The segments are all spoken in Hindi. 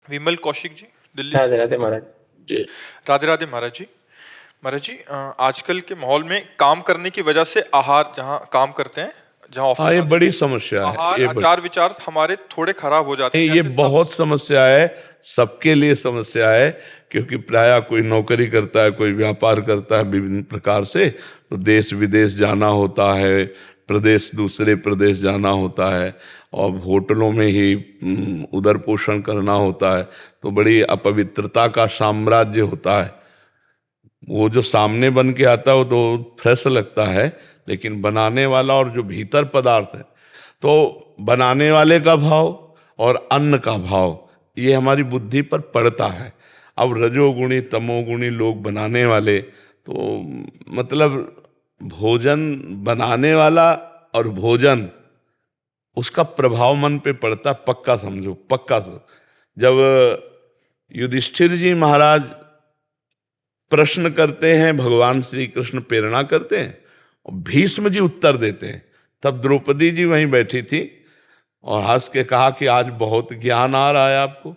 विमल कौशिक जी, दिल्ली से। राधे राधे महाराज जी। राधे राधे महाराज जी। महाराज जी, आजकल के माहौल में काम करने की वजह से आहार, जहाँ काम करते हैं, जहाँ हाँ, ऑफिस ये आदि बड़ी में, समस्या है। आहार ये बड़ी आचार विचार हमारे थोड़े खराब हो जाते नहीं, हैं, ये जैसे सब। बहुत समस्या है। सबके लिए समस्या है, क्योंकि प्रायः कोई नौकरी करता है, कोई व्यापार करता है विभिन्न प्रकार से, तो देश विदेश जाना होता है, प्रदेश दूसरे प्रदेश जाना होता है, और होटलों में ही उदर पोषण करना होता है, तो बड़ी अपवित्रता का साम्राज्य होता है। वो जो सामने बन के आता है वो तो फ्रेश लगता है, लेकिन बनाने वाला और जो भीतर पदार्थ है, तो बनाने वाले का भाव और अन्न का भाव ये हमारी बुद्धि पर पड़ता है। अब रजोगुणी तमोगुणी लोग बनाने वाले, तो मतलब भोजन बनाने वाला और भोजन, उसका प्रभाव मन पे पड़ता, पक्का समझो, पक्का समझो। जब युधिष्ठिर जी महाराज प्रश्न करते हैं, भगवान श्री कृष्ण प्रेरणा करते हैं और भीष्म जी उत्तर देते हैं, तब द्रौपदी जी वहीं बैठी थी और हंस के कहा कि आज बहुत ज्ञान आ रहा है आपको।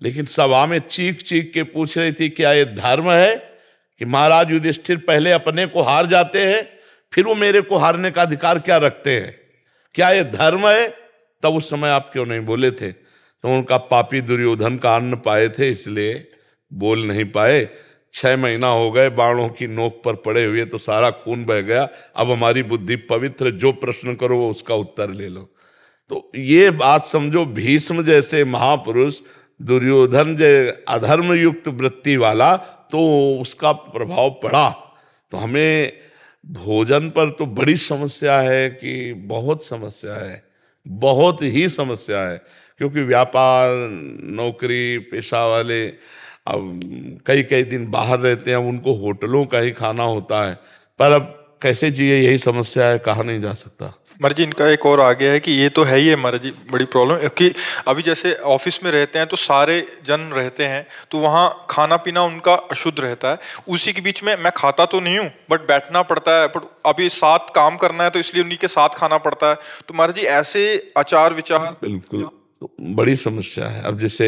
लेकिन सभा में चीख चीख के पूछ रही थी, क्या ये धर्म है कि महाराज युधिष्ठिर पहले अपने को हार जाते हैं, फिर वो मेरे को हारने का अधिकार क्या रखते हैं? क्या ये धर्म है? तब उस समय आप क्यों नहीं बोले थे? तो उनका पापी दुर्योधन का अन्न पाए थे, इसलिए बोल नहीं पाए। 6 महीना हो गए बाणों की नोक पर पड़े हुए, तो सारा खून बह गया। अब हमारी बुद्धि पवित्र, जो प्रश्न करो वो उसका उत्तर ले लो। तो ये बात समझो, भीष्म जैसे महापुरुष, दुर्योधन जैसे अधर्म युक्त वृत्ति वाला, तो उसका प्रभाव पड़ा। तो हमें भोजन पर तो बड़ी समस्या है, कि बहुत समस्या है, बहुत ही समस्या है। क्योंकि व्यापार, नौकरी पेशा वाले अब कई कई दिन बाहर रहते हैं, उनको होटलों का ही खाना होता है। पर अब कैसे जिए, यही समस्या है, कहा नहीं जा सकता। महाराज जी, इनका एक और आ गया है कि ये तो है ही है महाराज जी, बड़ी प्रॉब्लम कि अभी जैसे ऑफिस में रहते हैं तो सारे जन रहते हैं, तो वहाँ खाना पीना उनका अशुद्ध रहता है। उसी के बीच में मैं खाता तो नहीं हूँ, बट बैठना पड़ता है, बट अभी साथ काम करना है, तो इसलिए उन्हीं के साथ खाना पड़ता है। तो महाराज जी, ऐसे आचार विचार बिल्कुल, तो बड़ी समस्या है। अब जैसे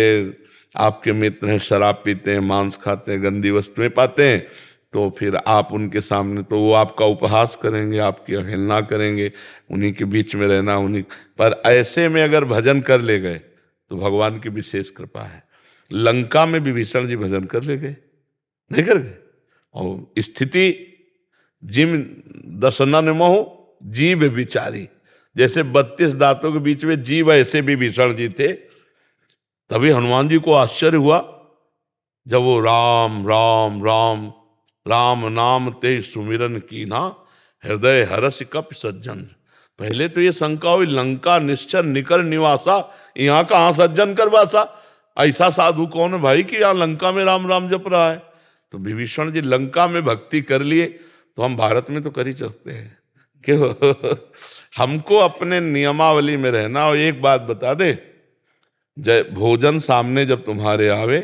आपके मित्र हैं, शराब पीते हैं, मांस खाते हैं, गंदी वस्तुएं पाते हैं, तो फिर आप उनके सामने, तो वो आपका उपहास करेंगे, आपकी अवहेलना करेंगे, उन्हीं के बीच में रहना, उन्हीं। पर ऐसे में अगर भजन कर ले गए तो भगवान की विशेष कृपा है। लंका में विभीषण जी भजन कर ले गए, नहीं कर गए? और स्थिति जिम दसनन मोह जीव विचारी, जैसे 32 दांतों के बीच में जीव, ऐसे भी विभीषण जी थे। तभी हनुमान जी को आश्चर्य हुआ, जब वो राम राम राम राम नाम ते सुमिरन की ना, हृदय हरस कप सज्जन। पहले तो ये शंका हुई, लंका निश्चर निकर निवासा, यहाँ कहाँ सज्जन कर वासा? ऐसा साधु कौन है भाई कि यहाँ लंका में राम राम जप रहा है? तो विभीषण जी लंका में भक्ति कर लिए, तो हम भारत में तो कर ही सकते हैं क्यों? हमको अपने नियमावली में रहना। और एक बात बता दे, जय भोजन सामने जब तुम्हारे आवे,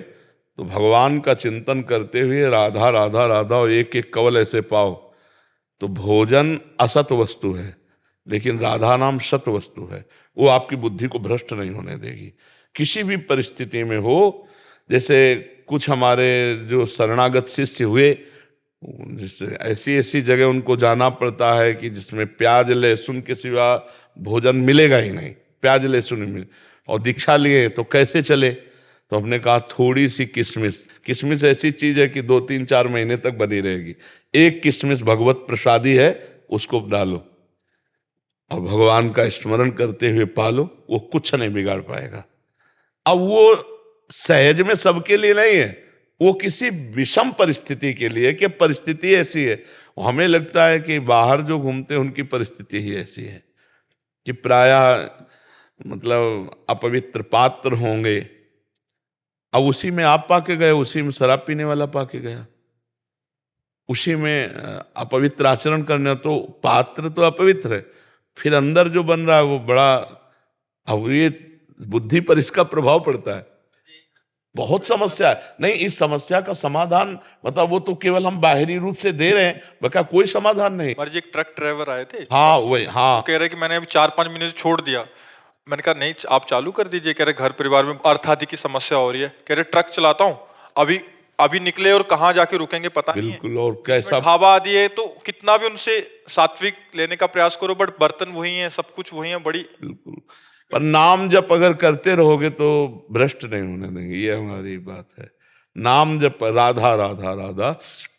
तो भगवान का चिंतन करते हुए राधा राधा राधा और एक एक कवल ऐसे पाओ। तो भोजन असत वस्तु है, लेकिन राधा नाम सत वस्तु है। वो आपकी बुद्धि को भ्रष्ट नहीं होने देगी, किसी भी परिस्थिति में हो। जैसे कुछ हमारे जो शरणागत शिष्य हुए, जिससे ऐसी ऐसी जगह उनको जाना पड़ता है कि जिसमें प्याज लहसुन के सिवा भोजन मिलेगा ही नहीं, प्याज लहसुन ही मिले। और दीक्षा लिए तो कैसे चले? तो हमने कहा थोड़ी सी किशमिश, किशमिश ऐसी चीज है कि 2-3-4 महीने तक बनी रहेगी। एक किशमिश भगवत प्रसादी है, उसको डालो और भगवान का स्मरण करते हुए पालो, वो कुछ नहीं बिगाड़ पाएगा। अब वो सहज में सबके लिए नहीं है, वो किसी विषम परिस्थिति के लिए, कि परिस्थिति ऐसी है। हमें लगता है कि बाहर जो घूमते हैं उनकी परिस्थिति ही ऐसी है कि प्रायः मतलब अपवित्र पात्र होंगे। अब उसी में आप पाके गए, उसी में शराब पीने वाला पाके गया, उसी में अपवित्र आचरण करने, तो पात्र तो अपवित्र है, फिर अंदर जो बन रहा है वो बड़ा। अब ये बुद्धि पर इसका प्रभाव पड़ता है। बहुत समस्या है। नहीं, इस समस्या का समाधान मतलब वो तो केवल हम बाहरी रूप से दे रहे हैं, बका कोई समाधान नहीं। महाराज जी, एक ट्रक ड्राइवर आए थे, हाँ वही, हाँ वो कह रहे कि मैंने अभी 4-5 महीने से छोड़ दिया। मैंने कहा नहीं, आप चालू कर दीजिए। कह रहे घर परिवार में अर्थ आदि की समस्या हो रही है। कह रहे ट्रक चलाता हूँ, अभी अभी निकले और कहाँ जाके रुकेंगे पता नहीं है। बिल्कुल। और इसमें कैसा, ढाबा आदि है तो कितना भी उनसे सात्विक लेने का प्रयास करो, बट बर्तन वही है, सब कुछ वही है। बड़ी बिल्कुल। पर नाम जप अगर करते रहोगे तो भ्रष्ट नहीं होने देंगे, ये हमारी बात है। नाम जप, राधा राधा राधा,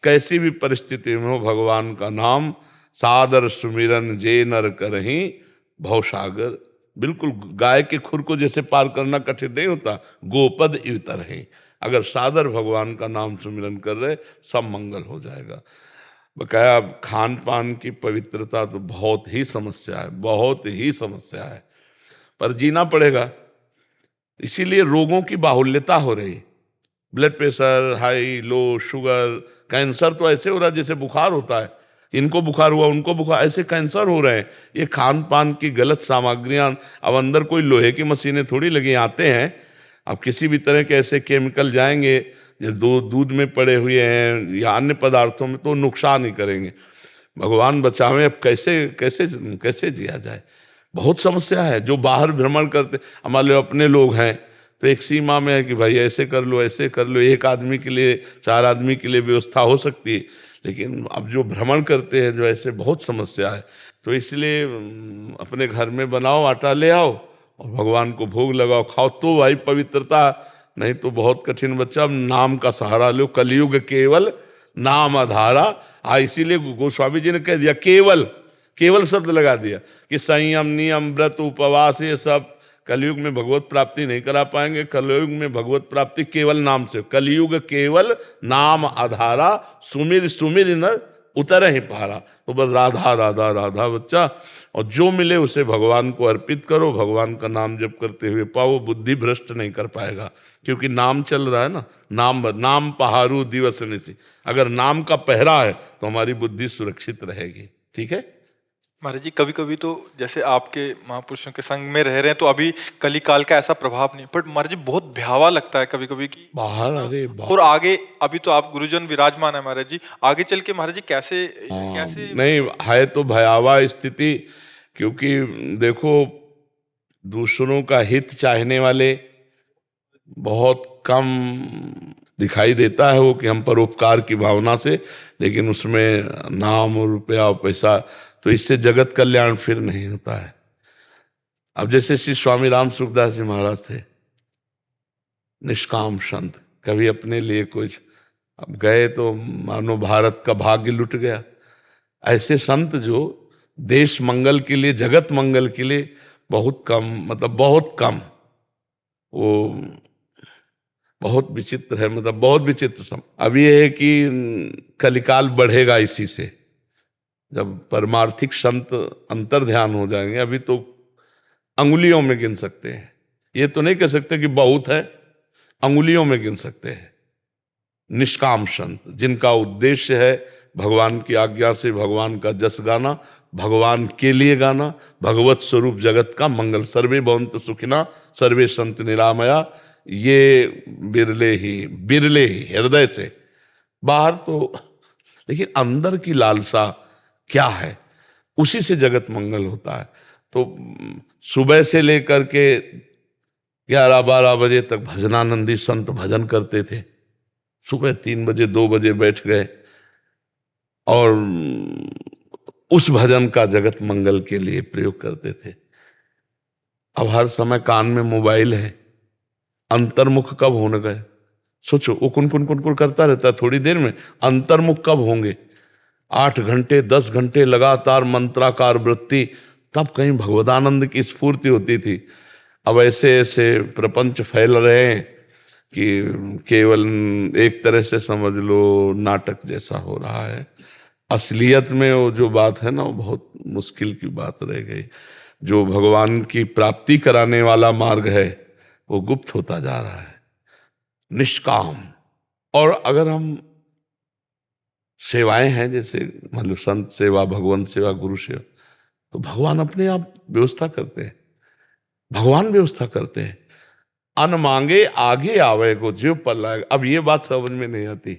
कैसी भी परिस्थिति में हो भगवान का नाम, सादर सुमिरन जे नर करहीं भवसागर। बिल्कुल, गाय के खुर को जैसे पार करना कठिन नहीं होता, गोपद इतर है। अगर सादर भगवान का नाम सुमिरन कर रहे, सब मंगल हो जाएगा। बकाया खान पान की पवित्रता तो बहुत ही समस्या है, बहुत ही समस्या है, पर जीना पड़ेगा। इसीलिए रोगों की बाहुल्यता हो रही, ब्लड प्रेशर हाई, लो, शुगर, कैंसर तो ऐसे हो रहा है जैसे बुखार होता है, इनको बुखार हुआ उनको बुखार, ऐसे कैंसर हो रहे हैं। ये खान पान की गलत सामग्रियां। अब अंदर कोई लोहे की मशीनें थोड़ी लगी आते हैं, अब किसी भी तरह के ऐसे केमिकल जाएंगे जो दूध में पड़े हुए हैं या अन्य पदार्थों में, तो नुकसान ही करेंगे। भगवान बचावे। अब कैसे कैसे कैसे जिया जाए, बहुत समस्या है। जो बाहर भ्रमण करते, हमारे अपने लोग हैं तो एक सीमा में है कि भाई ऐसे कर लो ऐसे कर लो, एक आदमी के लिए 4 आदमी के लिए व्यवस्था हो सकती है, लेकिन अब जो भ्रमण करते हैं जो ऐसे, बहुत समस्या है। तो इसलिए अपने घर में बनाओ, आटा ले आओ और भगवान को भोग लगाओ, खाओ, तो भाई पवित्रता। नहीं तो बहुत कठिन बच्चा। अब नाम का सहारा लो, कलयुग केवल नाम आधारा। इसीलिए गोस्वामी जी ने कह दिया केवल, केवल शब्द लगा दिया कि संयम, नियम, व्रत, उपवास, ये सब कलयुग में भगवत प्राप्ति नहीं करा पाएंगे। कलयुग में भगवत प्राप्ति केवल नाम से। कलयुग केवल नाम आधारा, सुमिर सुमिर न उतर ही पारा। तो बस राधा राधा राधा बच्चा, और जो मिले उसे भगवान को अर्पित करो। भगवान का नाम जप करते हुए पाओ, बुद्धि भ्रष्ट नहीं कर पाएगा, क्योंकि नाम चल रहा है ना। नाम नाम पहारू दिवस निसी, अगर नाम का पहरा है तो हमारी बुद्धि सुरक्षित रहेगी। ठीक है महाराज जी, कभी कभी तो जैसे आपके महापुरुषों के संग में रह रहे हैं तो अभी कली काल का ऐसा प्रभाव नहीं, बट महाराज जी बहुत भयावा लगता है कभी कभी कि बाहर, अरे और आगे अभी तो आप गुरुजन विराजमान है महाराज जी, आगे चल के महाराज जी कैसे कैसे नहीं है तो भयावह स्थिति। क्योंकि देखो, दूसरों का हित चाहने वाले बहुत कम दिखाई देता है वो, कि हम परोपकार की भावना से, लेकिन उसमें नाम और रुपया और पैसा, तो इससे जगत कल्याण फिर नहीं होता है। अब जैसे श्री स्वामी राम सुखदास जी महाराज थे, निष्काम संत, कभी अपने लिए कुछ, अब गए तो मानो भारत का भाग्य लुट गया। ऐसे संत जो देश मंगल के लिए, जगत मंगल के लिए बहुत कम, मतलब बहुत कम, वो बहुत विचित्र है, मतलब बहुत विचित्र सम। अब ये है कि कलिकाल बढ़ेगा इसी से, जब परमार्थिक संत अंतर ध्यान हो जाएंगे। अभी तो अंगुलियों में गिन सकते हैं, ये तो नहीं कह सकते कि बहुत है, अंगुलियों में गिन सकते हैं। निष्काम संत, जिनका उद्देश्य है भगवान की आज्ञा से भगवान का जस गाना, भगवान के लिए गाना, भगवत स्वरूप जगत का मंगल। सर्वे भवन्तु सुखिना सर्वे संत निरामया, ये बिरले ही हृदय से। बाहर तो, लेकिन अंदर की लालसा क्या है, उसी से जगत मंगल होता है। तो सुबह से लेकर के 11-12 बजे तक भजनानंदी संत भजन करते थे। सुबह 3 बजे 2 बजे बैठ गए और उस भजन का जगत मंगल के लिए प्रयोग करते थे। अब हर समय कान में मोबाइल है, अंतर्मुख कब होने गए? सोचो, वो कुन कुन कुन कुन करता रहता है, थोड़ी देर में अंतर्मुख कब होंगे? 8 घंटे 10 घंटे लगातार मंत्राकार वृत्ति, तब कहीं भगवदानंद की स्फूर्ति होती थी। अब ऐसे ऐसे प्रपंच फैल रहे हैं कि केवल एक तरह से समझ लो नाटक जैसा हो रहा है। असलियत में वो जो बात है ना, वो बहुत मुश्किल की बात रह गई। जो भगवान की प्राप्ति कराने वाला मार्ग है वो गुप्त होता जा रहा है, निष्काम। और अगर हम सेवाएं हैं, जैसे मान लो संत सेवा, भगवंत सेवा, गुरु सेवा, तो भगवान अपने आप व्यवस्था करते हैं, भगवान व्यवस्था करते हैं। अन मांगे आगे आवे को जीव पर लाएगा। अब ये बात समझ में नहीं आती,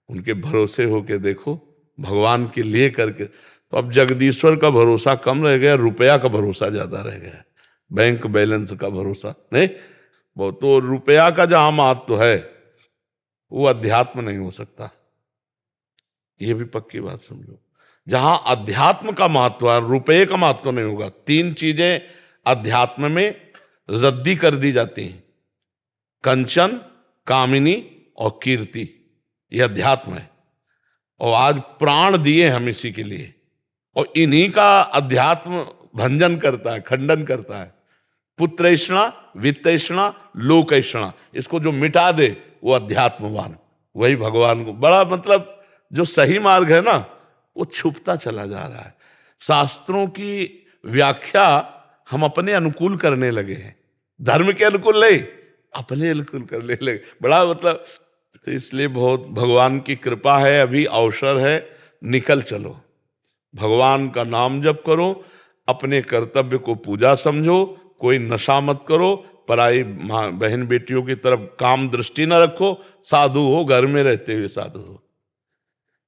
उनके भरोसे होके देखो, भगवान के लिए करके। तो अब जगदीश्वर का भरोसा कम रह गया, रुपया का भरोसा ज्यादा रह गया। बैंक बैलेंस का भरोसा नहीं। वो तो रुपया का जहां महत्व है वो अध्यात्म नहीं हो सकता, ये भी पक्की बात समझो। जहां अध्यात्म का महत्व है, रुपये का महत्व नहीं होगा। तीन चीजें अध्यात्म में रद्दी कर दी जाती हैं, कंचन, कामिनी और कीर्ति, यह अध्यात्म है। और आज प्राण दिए हम इसी के लिए, और इन्हीं का अध्यात्म भंजन करता है, खंडन करता है। पुत्रैषणा, वित्तैषणा, लोकैषणा, इसको जो मिटा दे वो अध्यात्मवान, वही भगवान को बड़ा, मतलब जो सही मार्ग है ना वो छुपता चला जा रहा है। शास्त्रों की व्याख्या हम अपने अनुकूल करने लगे हैं, धर्म के अनुकूल नहीं, अपने अनुकूल करने लगे, बड़ा मतलब। तो इसलिए बहुत भगवान की कृपा है, अभी अवसर है, निकल चलो, भगवान का नाम जप करो, अपने कर्तव्य को पूजा समझो, कोई नशा मत करो, पराई माँ बहन बेटियों की तरफ काम दृष्टि न रखो, साधु हो, घर में रहते हुए साधु हो।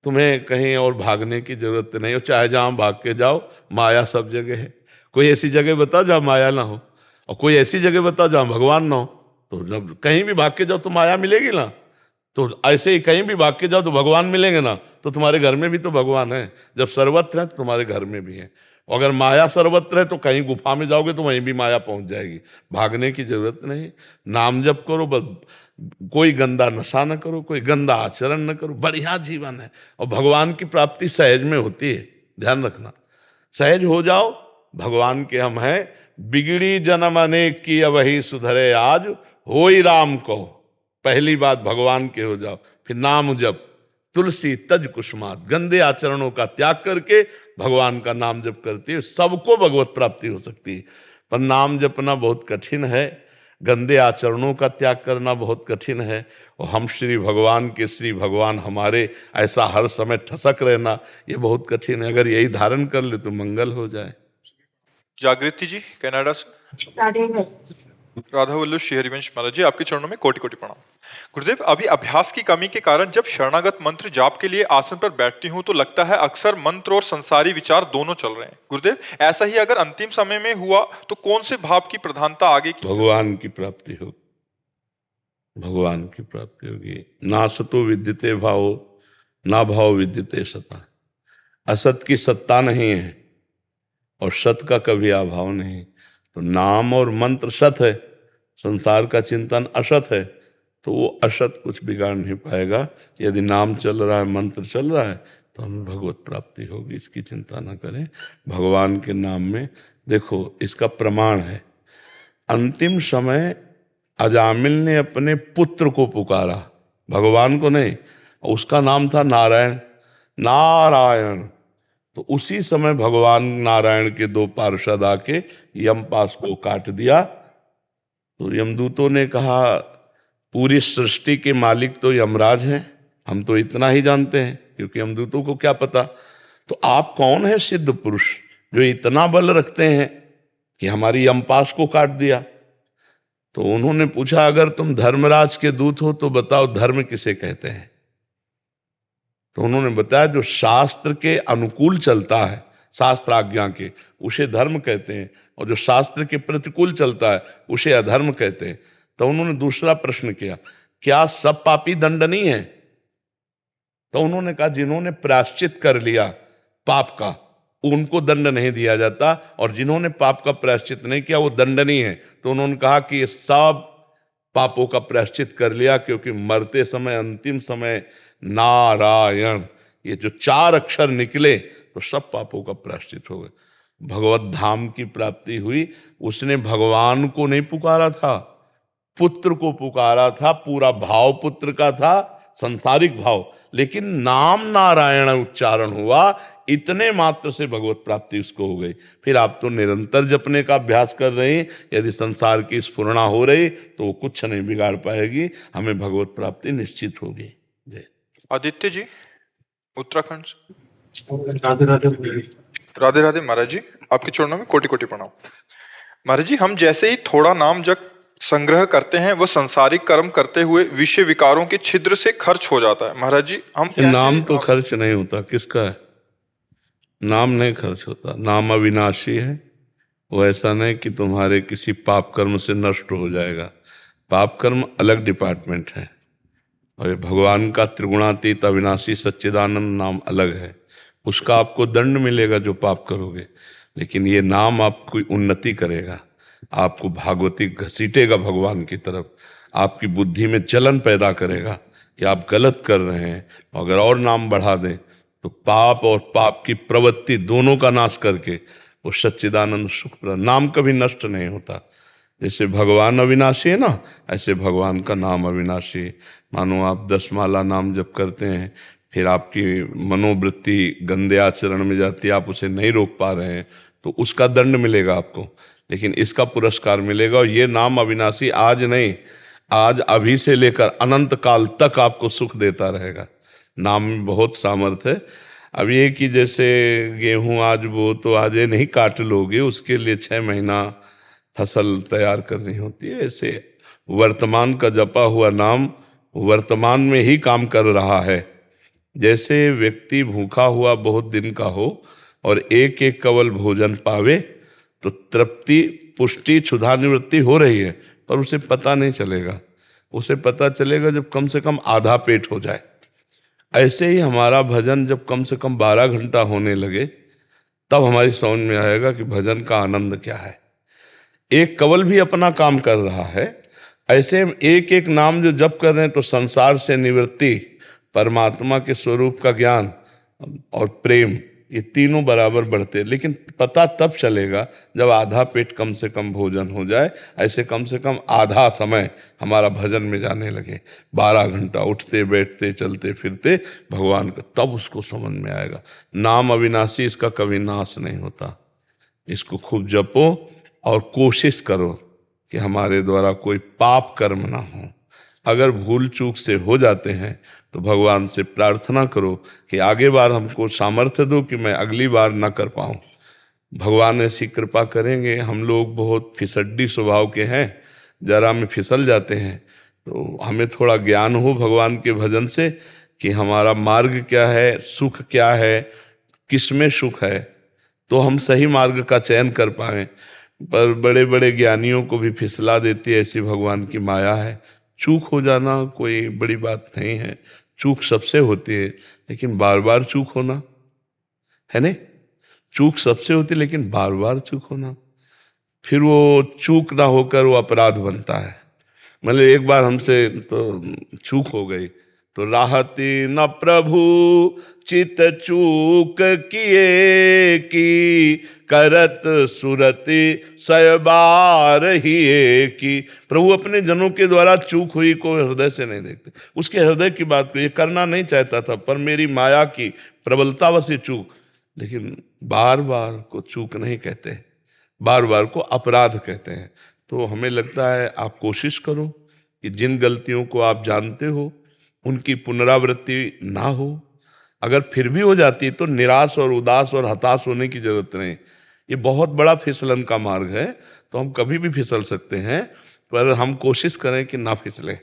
तुम्हें कहीं और भागने की जरूरत नहीं हो, चाहे जहां भाग के जाओ, माया सब जगह है। कोई ऐसी जगह बताओ जहां माया ना हो, और कोई ऐसी जगह बताओ जहां भगवान ना हो। तो जब कहीं भी भाग के जाओ तो माया मिलेगी ना, तो ऐसे ही कहीं भी भाग के जाओ तो भगवान मिलेंगे ना। तो तुम्हारे घर में भी तो भगवान है, जब सर्वत्र है तो तुम्हारे घर में भी है। अगर माया सर्वत्र है तो कहीं गुफा में जाओगे तो वहीं भी माया पहुंच जाएगी, भागने की जरूरत नहीं। नाम जप करो बस, कोई गंदा नशा न करो, कोई गंदा आचरण न करो, बढ़िया जीवन है। और भगवान की प्राप्ति सहज में होती है, ध्यान रखना, सहज हो जाओ, भगवान के हम हैं। बिगड़ी जन्म अनेक की वही सुधरे आज, होई राम को। पहली बात भगवान के हो जाओ, फिर नाम जप, तुलसी तज कुसुमात, गंदे आचरणों का त्याग करके भगवान का नाम जप करती है, सबको भगवत प्राप्ति हो सकती है। पर नाम जपना बहुत कठिन है, गंदे आचरणों का त्याग करना बहुत कठिन है। और हम श्री भगवान के, श्री भगवान हमारे, ऐसा हर समय ठसक रहना ये बहुत कठिन है। अगर यही धारण कर ले तो मंगल हो जाए। जागृति जी कनाडा से। राधा वल्लभ श्री हरिवंश महाराज जी, आपके चरणों में कोटि कोटि प्रणाम। गुरुदेव, अभी अभ्यास की कमी के कारण जब शरणागत मंत्र जाप के लिए आसन पर बैठती हूँ तो लगता है अक्सर मंत्र और संसारी विचार दोनों चल रहे हैं। गुरुदेव, ऐसा ही अगर अंतिम समय में हुआ तो कौन से भाव की प्रधानता आगे की? भगवान की प्राप्ति होगी, भगवान की प्राप्ति होगी। ना सतो विद्यते भाव, ना भाव विद्यते सता। असत की सत्ता नहीं है और सत का कभी अभाव नहीं। तो नाम और मंत्र सत है, संसार का चिंतन असत है, तो वो असत कुछ बिगाड़ नहीं पाएगा। यदि नाम चल रहा है, मंत्र चल रहा है, तो हमें भगवत प्राप्ति होगी, इसकी चिंता न करें। भगवान के नाम में देखो, इसका प्रमाण है, अंतिम समय अजामिल ने अपने पुत्र को पुकारा, भगवान को नहीं, उसका नाम था नारायण। नारायण, तो उसी समय भगवान नारायण के दो पार्षद आके यमपाश को काट दिया। तो यमदूतों ने कहा, पूरी सृष्टि के मालिक तो यमराज हैं, हम तो इतना ही जानते हैं, क्योंकि यमदूतों को क्या पता। तो आप कौन है सिद्ध पुरुष जो इतना बल रखते हैं कि हमारी यमपाश को काट दिया? तो उन्होंने पूछा, अगर तुम धर्मराज के दूत हो तो बताओ धर्म किसे कहते हैं? तो उन्होंने बताया, जो शास्त्र के अनुकूल चलता है, शास्त्र आज्ञा के, उसे धर्म कहते हैं, और जो शास्त्र के प्रतिकूल चलता है उसे अधर्म कहते हैं। तो उन्होंने दूसरा प्रश्न किया, क्या सब पापी दंडनीय है? तो उन्होंने कहा, जिन्होंने प्रायश्चित कर लिया पाप का उनको दंड नहीं दिया जाता, और जिन्होंने पाप का प्रायश्चित नहीं किया वो दंडनीय है। तो उन्होंने कहा कि ये सब पापों का प्रायश्चित कर लिया, क्योंकि मरते समय, अंतिम समय नारायण, ये जो चार अक्षर निकले तो सब पापों का प्रायश्चित हो गए। भगवत धाम की प्राप्ति हुई। उसने भगवान को नहीं पुकारा था, पुत्र को पुकारा था, पूरा भाव पुत्र का था, संसारिक भाव, लेकिन नाम नारायण उच्चारण हुआ, इतने मात्र से भगवत प्राप्ति उसको हो गई। फिर आप तो निरंतर जपने का अभ्यास कर रहे हैं, यदि संसार की स्फुरणा हो रही तो वो कुछ नहीं बिगाड़ पाएगी, हमें भगवत प्राप्ति निश्चित होगी। जय। आदित्य जी उत्तराखंड से। राधे राधे। राधे राधे महाराज जी, आपके चरणों में कोटि कोटि प्रणाम। महाराज जी, हम जैसे ही थोड़ा नाम जप संग्रह करते हैं, वह संसारिक कर्म करते हुए विषय विकारों के छिद्र से खर्च हो जाता है। महाराज जी, हम नाम तो खर्च नहीं होता, किसका है? नाम नहीं खर्च होता, नाम अविनाशी है, वो ऐसा नहीं कि तुम्हारे किसी पाप कर्म से नष्ट हो जाएगा। पाप कर्म अलग डिपार्टमेंट है, और ये भगवान का त्रिगुणातीत अविनाशी सच्चिदानंद नाम अलग है। उसका आपको दंड मिलेगा जो पाप करोगे, लेकिन ये नाम आपकी उन्नति करेगा, आपको भागवती घसीटेगा भगवान की तरफ, आपकी बुद्धि में जलन पैदा करेगा कि आप गलत कर रहे हैं। अगर और नाम बढ़ा दें तो पाप और पाप की प्रवृत्ति दोनों का नाश करके वो सच्चिदानंद सुख नाम कभी नष्ट नहीं होता। जैसे भगवान अविनाशी है ना, ऐसे भगवान का नाम अविनाशी। मानो आप 10 माला नाम जप करते हैं, फिर आपकी मनोवृत्ति गंदे आचरण में जाती है, आप उसे नहीं रोक पा रहे हैं, तो उसका दंड मिलेगा आपको, लेकिन इसका पुरस्कार मिलेगा। और ये नाम अविनाशी आज नहीं, आज अभी से लेकर अनंत काल तक आपको सुख देता रहेगा। नाम में बहुत सामर्थ्य है। अब ये कि जैसे गेहूं आज वो तो आज ये नहीं काट लोगे, उसके लिए 6 महीना फसल तैयार करनी होती है। ऐसे वर्तमान का जपा हुआ नाम वर्तमान में ही काम कर रहा है। जैसे व्यक्ति भूखा हुआ बहुत दिन का हो और एक एक कवल भोजन पावे तो तृप्ति पुष्टि क्षुधा निवृत्ति हो रही है, पर उसे पता नहीं चलेगा। उसे पता चलेगा जब कम से कम आधा पेट हो जाए। ऐसे ही हमारा भजन जब कम से कम 12 घंटा होने लगे, तब हमारी समझ में आएगा कि भजन का आनंद क्या है। एक कवल भी अपना काम कर रहा है, ऐसे एक एक नाम जो जप कर रहे हैं तो संसार से निवृत्ति, परमात्मा के स्वरूप का ज्ञान और प्रेम, ये तीनों बराबर बढ़ते हैं। लेकिन पता तब चलेगा जब आधा पेट कम से कम भोजन हो जाए। ऐसे कम से कम आधा समय हमारा भजन में जाने लगे, 12 घंटा उठते बैठते चलते फिरते भगवान का, तब उसको समझ में आएगा। नाम अविनाशी, इसका कभी नाश नहीं होता। इसको खूब जपो और कोशिश करो कि हमारे द्वारा कोई पाप कर्म ना हो। अगर भूल चूक से हो जाते हैं तो भगवान से प्रार्थना करो कि आगे बार हमको सामर्थ्य दो कि मैं अगली बार ना कर पाऊँ। भगवान ऐसी कृपा करेंगे। हम लोग बहुत फिसड्डी स्वभाव के हैं, जरा में फिसल जाते हैं, तो हमें थोड़ा ज्ञान हो भगवान के भजन से कि हमारा मार्ग क्या है, सुख क्या है, किस में सुख है, तो हम सही मार्ग का चयन कर पाएं। पर बड़े बड़े ज्ञानियों को भी फिसला देती है, ऐसी भगवान की माया है। चूक हो जाना कोई बड़ी बात नहीं है, चूक सबसे होती है, लेकिन बार बार चूक होना है नहीं। चूक सबसे होती है, लेकिन बार बार चूक होना, फिर वो चूक ना होकर वो अपराध बनता है। मतलब एक बार हमसे तो चूक हो गई तो राहती न प्रभु चित चूक किए की, करत सुरति सयबार ही की। प्रभु अपने जनों के द्वारा चूक हुई को हृदय से नहीं देखते। उसके हृदय की बात को ये करना नहीं चाहता था, पर मेरी माया की प्रबलतावश ये चूक। लेकिन बार बार को चूक नहीं कहते, बार बार को अपराध कहते हैं। तो हमें लगता है आप कोशिश करो कि जिन गलतियों को आप जानते हो उनकी पुनरावृत्ति ना हो। अगर फिर भी हो जाती तो निराश और उदास और हताश होने की जरूरत नहीं। ये बहुत बड़ा फिसलन का मार्ग है, तो हम कभी भी फिसल सकते हैं, पर हम कोशिश करें कि ना फिसले।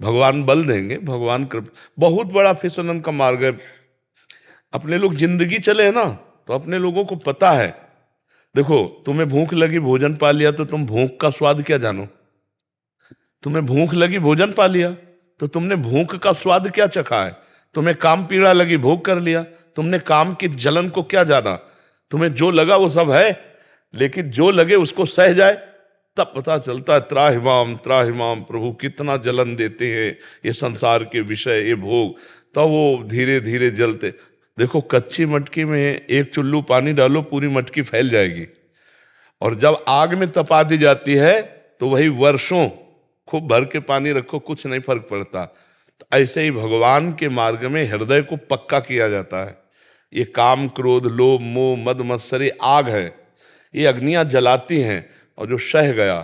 भगवान बल देंगे, भगवान कृपा। बहुत बड़ा फिसलन का मार्ग है। अपने लोग जिंदगी चले ना, तो अपने लोगों को पता है। देखो, तुम्हें भूख लगी, भोजन पा लिया, तो तुम भूख का स्वाद क्या जानो। तुम्हें भूख लगी, भोजन पा लिया, तो तुमने भूख का स्वाद क्या चखा है। तुम्हें काम पीड़ा लगी, भोग कर लिया, तुमने काम की जलन को क्या जाना। तुम्हें जो लगा वो सब है, लेकिन जो लगे उसको सह जाए, तब पता चलता है त्राहिमाम प्रभु कितना जलन देते हैं ये संसार के विषय, ये भोग। तब वो धीरे धीरे जलते। देखो, कच्ची मटकी में एक चुल्लू पानी डालो, पूरी मटकी फैल जाएगी, और जब आग में तपा दी जाती है तो वही वर्षों खूब भर के पानी रखो, कुछ नहीं फर्क पड़ता। तो ऐसे ही भगवान के मार्ग में हृदय को पक्का किया जाता है। ये काम क्रोध लोभ मोह मद मत्सरी आग है, ये अग्नियां जलाती हैं, और जो सह गया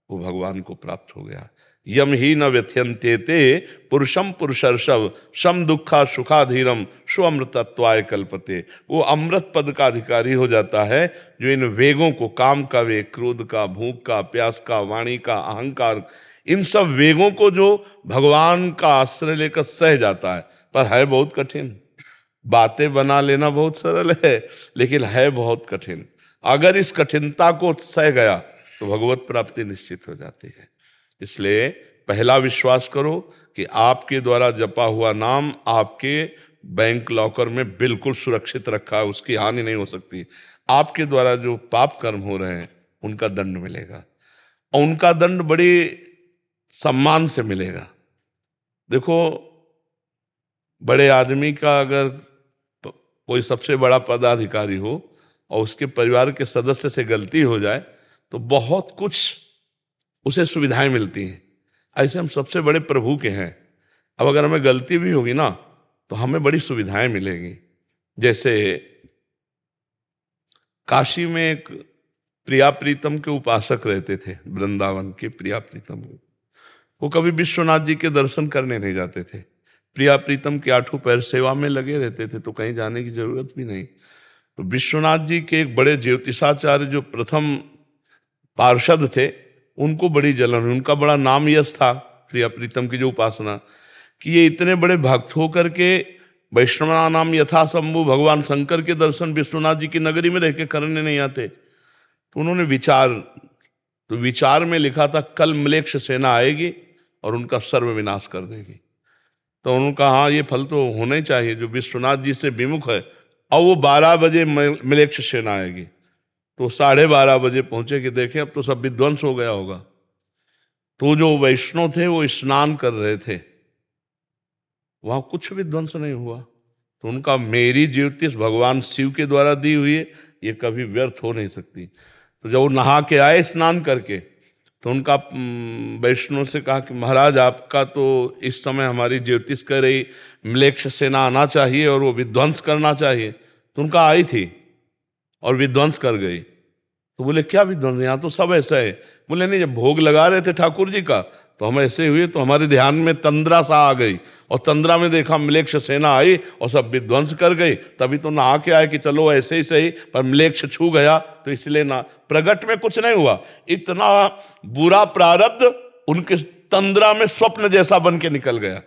वो भगवान को प्राप्त हो गया। यम ही न व्यथ्यन्ते ते पुरुषम पुरुषर्षभ सम दुखा सुखाधीरम स्वअमृतत्वाय कल्पते। वो अमृत पद का अधिकारी हो जाता है जो इन वेगों को, काम का वेग, क्रोध का, भूख का, प्यास का, वाणी का, अहंकार, इन सब वेगों को जो भगवान का आश्रय लेकर सह जाता है। पर है बहुत कठिन। बातें बना लेना बहुत सरल है, लेकिन है बहुत कठिन। अगर इस कठिनता को सह गया तो भगवत प्राप्ति निश्चित हो जाती है। इसलिए पहला विश्वास करो कि आपके द्वारा जपा हुआ नाम आपके बैंक लॉकर में बिल्कुल सुरक्षित रखा है, उसकी हानि नहीं हो सकती। आपके द्वारा जो पाप कर्म हो रहे हैं उनका दंड मिलेगा, और उनका दंड बड़ी सम्मान से मिलेगा। देखो, बड़े आदमी का अगर कोई सबसे बड़ा पदाधिकारी हो और उसके परिवार के सदस्य से गलती हो जाए तो बहुत कुछ उसे सुविधाएं मिलती हैं। ऐसे हम सबसे बड़े प्रभु के हैं। अब अगर हमें गलती भी होगी ना तो हमें बड़ी सुविधाएं मिलेगी। जैसे काशी में एक प्रिया प्रीतम के उपासक रहते थे, वृंदावन के प्रिया प्रीतम। वो कभी विश्वनाथ जी के दर्शन करने नहीं जाते थे। प्रिया प्रीतम के आठों पैर सेवा में लगे रहते थे, तो कहीं जाने की जरूरत भी नहीं। तो विश्वनाथ जी के एक बड़े ज्योतिषाचार्य जो प्रथम पार्षद थे, उनको बड़ी जलन हुई। उनका बड़ा नाम यश था प्रिया प्रीतम की जो उपासना, कि ये इतने बड़े भक्त होकर के वैष्णवा नाम यथा शंभु भगवान शंकर के दर्शन विश्वनाथ जी की नगरी में रह के करने नहीं आते। तो उन्होंने विचार में लिखा था, कल म्लेच्छ सेना आएगी और उनका सर्वविनाश कर देगी। तो उन्होंने कहा हाँ, ये फल तो होना ही चाहिए, जो विश्वनाथ जी से विमुख है। और वो 12 बजे म्लेच्छ सेना आएगी। तो 12:30 बजे पहुंचे कि देखें अब तो सब विध्वंस हो गया होगा। तो जो वैष्णव थे वो स्नान कर रहे थे, वहां कुछ विध्वंस नहीं हुआ। तो उनका मेरी ज्योतिष भगवान शिव के द्वारा दी हुई है, ये कभी व्यर्थ हो नहीं सकती। तो जब वो नहा के आए स्नान करके, तो उनका वैष्णव से कहा कि महाराज आपका तो इस समय हमारी ज्योतिष कह रही म्लेच्छ सेना आना चाहिए और वो विध्वंस करना चाहिए। तो उनका आई थी और विध्वंस कर गई। तो बोले क्या विध्वंस, यहाँ तो सब ऐसा है। बोले नहीं, जब भोग लगा रहे थे ठाकुर जी का तो हम ऐसे हुए, तो हमारे ध्यान में तंद्रा सा आ गई और तंद्रा में देखा म्लेच्छ सेना आई और सब विध्वंस कर गई। तभी तो नहा के आए कि चलो ऐसे ही सही, पर म्लेच्छ छू गया तो इसलिए ना, प्रगट में कुछ नहीं हुआ। इतना बुरा प्रारब्ध उनके तंद्रा में स्वप्न जैसा बन के निकल गया।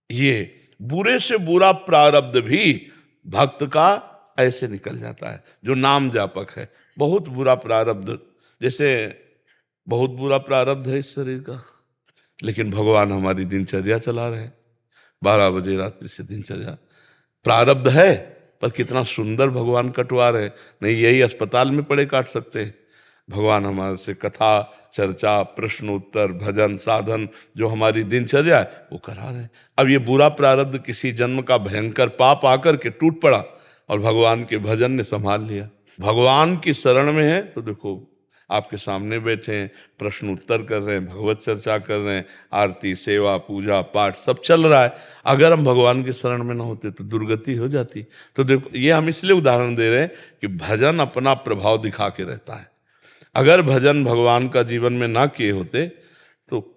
ये बुरे से बुरा प्रारब्ध भी भक्त का ऐसे निकल जाता है जो नाम जापक है। बहुत बुरा प्रारब्ध, जैसे बहुत बुरा प्रारब्ध है इस शरीर का, लेकिन भगवान हमारी दिनचर्या चला रहे हैं। 12 बजे रात्रि से दिनचर्या प्रारब्ध है, पर कितना सुंदर भगवान कटवा रहे। नहीं यही अस्पताल में पड़े काट सकते हैं। भगवान हमारे से कथा चर्चा प्रश्न उत्तर भजन साधन जो हमारी दिनचर्या है वो करा रहे हैं। अब ये बुरा प्रारब्ध किसी जन्म का भयंकर पाप आकर के टूट पड़ा और भगवान के भजन ने संभाल लिया। भगवान की शरण में है तो देखो आपके सामने बैठे हैं, प्रश्न उत्तर कर रहे हैं, भगवत चर्चा कर रहे हैं, आरती सेवा पूजा पाठ सब चल रहा है। अगर हम भगवान की शरण में ना होते तो दुर्गति हो जाती। तो देखो ये हम इसलिए उदाहरण दे रहे हैं कि भजन अपना प्रभाव दिखा के रहता है। अगर भजन भगवान का जीवन में ना किए होते तो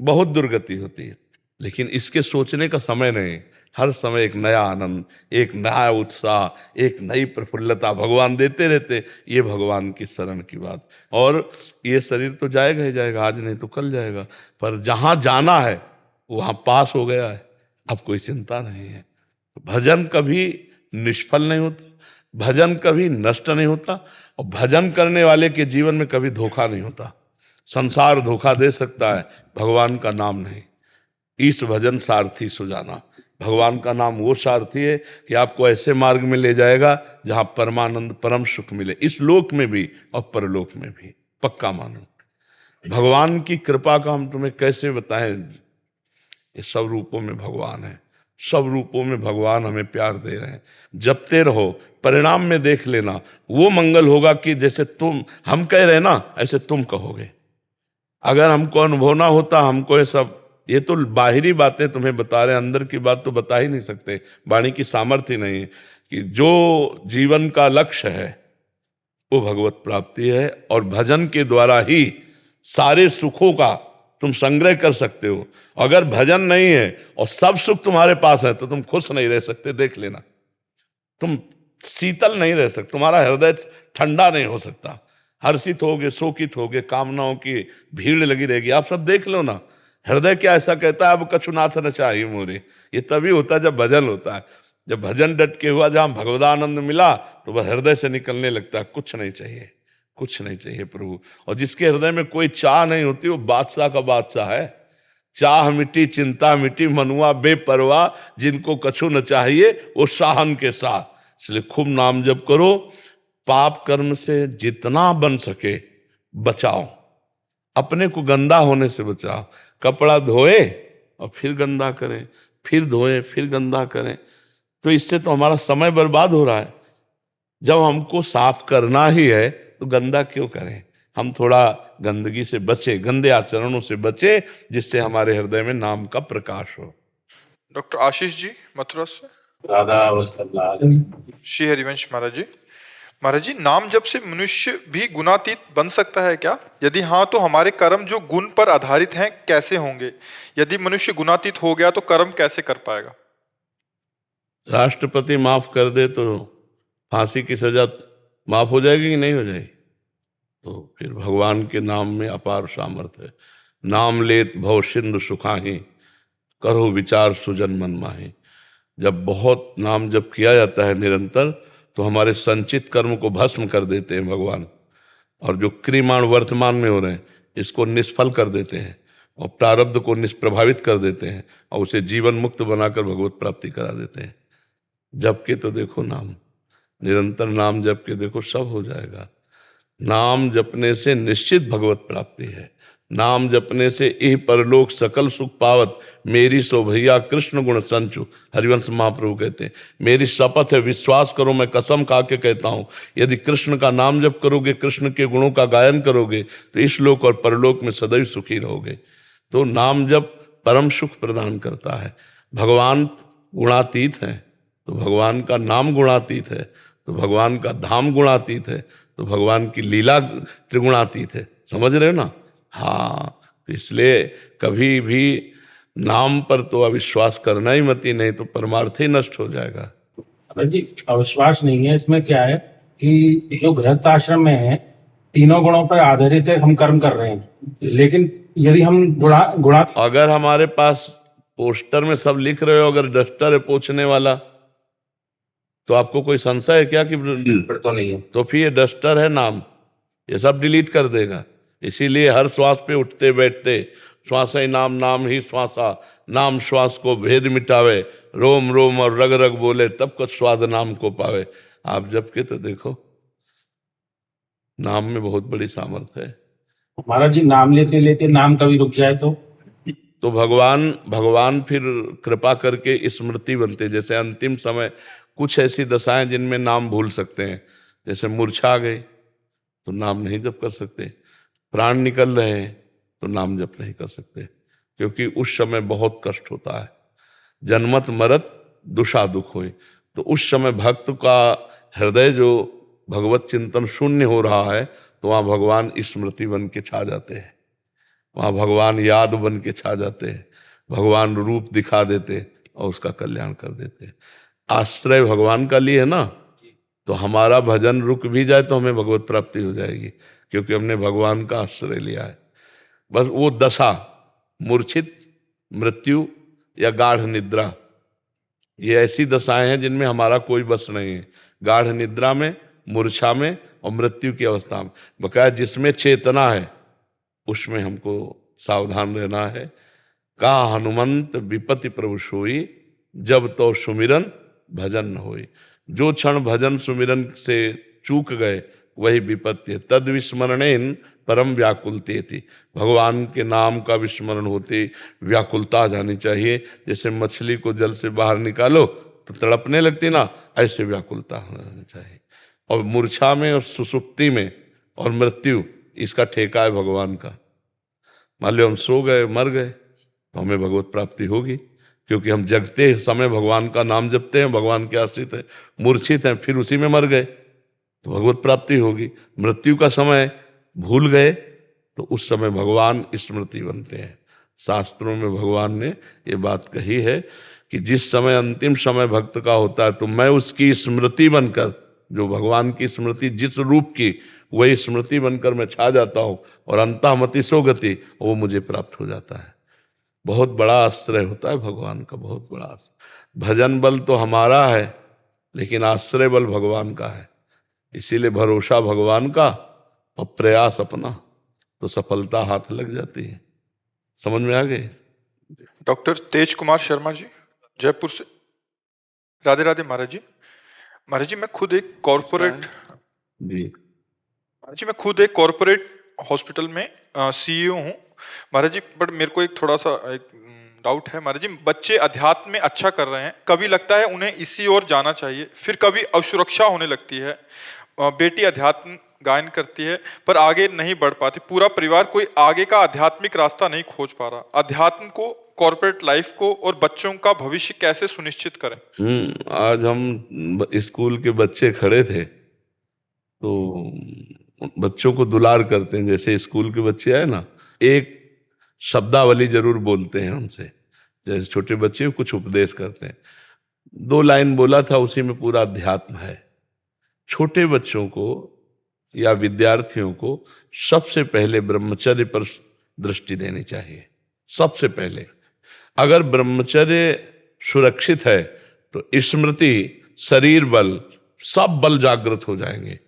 बहुत दुर्गति होती है। लेकिन इसके सोचने का समय नहीं, हर समय एक नया आनंद, एक नया उत्साह, एक नई प्रफुल्लता भगवान देते रहते। ये भगवान की शरण की बात। और ये शरीर तो जाएगा ही जाएगा, आज नहीं तो कल जाएगा, पर जहां जाना है वहां पास हो गया है, अब कोई चिंता नहीं है। भजन कभी निष्फल नहीं होता, भजन कभी नष्ट नहीं होता, और भजन करने वाले के जीवन में कभी धोखा नहीं होता। संसार धोखा दे सकता है, भगवान का नाम नहीं। ईश भजन सारथी सुजाना, भगवान का नाम वो सारथी है कि आपको ऐसे मार्ग में ले जाएगा जहां परमानंद परम सुख मिले, इस लोक में भी और परलोक में भी। पक्का मानो। भगवान की कृपा का हम तुम्हें कैसे बताएं, ये सब रूपों में भगवान है, सब रूपों में भगवान हमें प्यार दे रहे हैं। जपते रहो, परिणाम में देख लेना। वो मंगल होगा कि जैसे तुम हम कह रहे ना ऐसे तुम कहोगे। अगर हमको अनुभव ना होता, हमको ये सब, ये तो बाहरी बातें तुम्हें बता रहे हैं, अंदर की बात तो बता ही नहीं सकते। वाणी की सामर्थ्य नहीं है कि जो जीवन का लक्ष्य है वो भगवत प्राप्ति है, और भजन के द्वारा ही सारे सुखों का तुम संग्रह कर सकते हो। अगर भजन नहीं है और सब सुख तुम्हारे पास है तो तुम खुश नहीं रह सकते। देख लेना, तुम शीतल नहीं रह सकते, तुम्हारा हृदय ठंडा नहीं हो सकता। हर्षित होगे, शोकित होगे, कामनाओं की भीड़ लगी रहेगी। आप सब देख लो ना, हृदय क्या ऐसा कहता है, अब कछु नाथ न चाहिए मोरे। ये तभी होता है जब भजन होता है। जब भजन डट के हुआ, जहां भगवदानंद मिला तो वह हृदय से निकलने लगता है, कुछ नहीं चाहिए, कुछ नहीं चाहिए प्रभु। और जिसके हृदय में कोई चाह नहीं होती वो बादशाह का बादशाह है। चाह मिटी चिंता मिटी मनुआ बेपरवाह, जिनको कछु न चाहिए वो शाहन के साथ। इसलिए खूब नाम जप करो, पाप कर्म से जितना बन सके बचाओ, अपने को गंदा होने से बचाओ। कपड़ा धोए और फिर गंदा करें, फिर धोए फिर गंदा करें, तो इससे तो हमारा समय बर्बाद हो रहा है। जब हमको साफ करना ही है तो गंदा क्यों करें। हम थोड़ा गंदगी से बचे, गंदे आचरणों से बचे, जिससे हमारे हृदय में नाम का प्रकाश हो। डॉक्टर आशीष जी मथुरा से। राधा वल्लभ। श्री हरिवंश महाराज जी। महाराज जी, नाम जप से मनुष्य भी गुणातीत बन सकता है क्या? यदि हाँ तो हमारे कर्म जो गुण पर आधारित हैं कैसे होंगे? यदि मनुष्य गुणातीत हो गया तो कर्म कैसे कर पाएगा? राष्ट्रपति माफ कर दे तो फांसी की सजा माफ हो जाएगी कि नहीं हो जाएगी? तो फिर भगवान के नाम में अपार सामर्थ्य है। नाम लेत भव सिंधु सुखाही, करो विचार सुजन मन माही। जब बहुत नाम जप किया जाता है निरंतर, तो हमारे संचित कर्म को भस्म कर देते हैं भगवान, और जो क्रियमाण वर्तमान में हो रहे हैं इसको निष्फल कर देते हैं, और प्रारब्ध को निष्प्रभावित कर देते हैं, और उसे जीवन मुक्त बनाकर भगवत प्राप्ति करा देते हैं। जप के तो देखो नाम, निरंतर नाम जप के देखो, सब हो जाएगा। नाम जपने से निश्चित भगवत प्राप्ति है। नाम जपने से इह परलोक सकल सुख पावत, मेरी सो भैया कृष्ण गुण संचु। हरिवंश महाप्रभु कहते हैं, मेरी शपथ है, विश्वास करो, मैं कसम खा के कहता हूं, यदि कृष्ण का नाम जप करोगे, कृष्ण के गुणों का गायन करोगे, तो इस लोक और परलोक में सदैव सुखी रहोगे। तो नाम जप परम सुख प्रदान करता है। भगवान गुणातीत है तो भगवान का नाम गुणातीत है, तो भगवान का धाम गुणातीत है, तो भगवान की लीला त्रिगुणातीत है। समझ रहे हो ना? हाँ, तो इसलिए कभी भी नाम पर तो अविश्वास करना ही मत ही, नहीं तो परमार्थ ही नष्ट हो जाएगा। जी अविश्वास नहीं है, इसमें क्या है कि जो गृहस्थ आश्रम में है तीनों गुणों पर आधारित है, हम कर्म कर रहे हैं, लेकिन यदि हम गुणा अगर हमारे पास पोस्टर में सब लिख रहे हो, अगर डस्टर है पोंछने वाला, तो आपको कोई संशय है क्या कि फिर तो नहीं है? तो फिर ये डस्टर है नाम, ये सब डिलीट कर देगा। इसीलिए हर श्वास पे उठते बैठते श्वास ही नाम, नाम ही श्वासा, नाम श्वास को भेद मिटावे, रोम रोम और रग रग बोले, तब कुछ स्वाद नाम को पावे। आप जब के तो देखो, नाम में बहुत बड़ी सामर्थ्य है। महाराज जी, नाम लेते लेते नाम कभी रुक जाए तो भगवान फिर कृपा करके स्मृति बनते। जैसे अंतिम समय कुछ ऐसी दशाएं जिनमें नाम भूल सकते हैं, जैसे मूर्छा आ गई तो नाम नहीं जप कर सकते, प्राण निकल रहे हैं तो नाम जप नहीं कर सकते, क्योंकि उस समय बहुत कष्ट होता है। जन्मत मरत दुषा दुख होई, तो उस समय भक्त का हृदय जो भगवत चिंतन शून्य हो रहा है, तो वहाँ भगवान स्मृति बन के छा जाते हैं, वहाँ भगवान याद बन के छा जाते हैं, भगवान रूप दिखा देते और उसका कल्याण कर देते हैं। आश्रय भगवान का लिए है ना, तो हमारा भजन रुक भी जाए तो हमें भगवत प्राप्ति हो जाएगी, क्योंकि हमने भगवान का आश्रय लिया है। बस वो दशा, मूर्छित, मृत्यु या गाढ़ निद्रा, ये ऐसी दशाएं हैं जिनमें हमारा कोई बस नहीं है। गाढ़ निद्रा में, मूर्छा में और मृत्यु की अवस्था में, बकाया जिसमें चेतना है उसमें हमको सावधान रहना है। का हनुमंत विपत्ति प्रभु सोई, जब तो सुमिरन भजन न होई। जो क्षण भजन सुमिरन से चूक गए वही विपत्ति है। तद विस्मरणेन परम व्याकुलते थी। भगवान के नाम का विस्मरण होते व्याकुलता आ जानी चाहिए। जैसे मछली को जल से बाहर निकालो तो तड़पने लगती ना, ऐसे व्याकुलता होनी चाहिए। और मूर्छा में और सुसुप्ति में और मृत्यु, इसका ठेका है भगवान का। मान लो हम सो गए, मर गए, तो हमें भगवत प्राप्ति होगी, क्योंकि हम जगते समय भगवान का नाम जपते हैं, भगवान के आश्रित हैं। मूर्छित हैं, फिर उसी में मर गए तो भगवत प्राप्ति होगी। मृत्यु का समय भूल गए तो उस समय भगवान स्मृति बनते हैं। शास्त्रों में भगवान ने ये बात कही है कि जिस समय अंतिम समय भक्त का होता है, तो मैं उसकी स्मृति बनकर, जो भगवान की स्मृति जिस रूप की, वही स्मृति बनकर मैं छा जाता हूँ, और अंतःमति सो गति, वो मुझे प्राप्त हो जाता है। बहुत बड़ा आश्रय होता है भगवान का, बहुत बड़ा आश्रय। भजन बल तो हमारा है, लेकिन आश्रय बल भगवान का है। इसीलिए भरोसा भगवान का और प्रयास अपना, तो सफलता हाथ लग जाती है। समझ में आ गई? डॉक्टर तेज कुमार शर्मा जी, जयपुर से। राधे राधे महाराज जी। महाराज जी, मैं खुद एक कॉरपोरेट जी। महाराज जी, मैं खुद एक कॉरपोरेट हॉस्पिटल में सीईओ हूँ महाराज जी। बट मेरे को एक थोड़ा सा एक डाउट है महाराज जी। बच्चे अध्यात्म में अच्छा कर रहे हैं, कभी लगता है उन्हें इसी ओर जाना चाहिए, फिर कभी असुरक्षा होने लगती है। बेटी अध्यात्म गायन करती है पर आगे नहीं बढ़ पाती। पूरा परिवार कोई आगे का आध्यात्मिक रास्ता नहीं खोज पा रहा। अध्यात्म को, कॉर्पोरेट लाइफ को और बच्चों का भविष्य कैसे सुनिश्चित करें? आज हम स्कूल के बच्चे खड़े थे, तो बच्चों को दुलार करते हैं। जैसे स्कूल के बच्चे आए ना, एक शब्दावली जरूर बोलते हैं उनसे, जैसे छोटे बच्चे कुछ उपदेश करते हैं। 2 लाइन बोला था, उसी में पूरा अध्यात्म है। छोटे बच्चों को या विद्यार्थियों को सबसे पहले ब्रह्मचर्य पर दृष्टि देनी चाहिए। सबसे पहले अगर ब्रह्मचर्य सुरक्षित है तो स्मृति, शरीर बल, सब बल जागृत हो जाएंगे।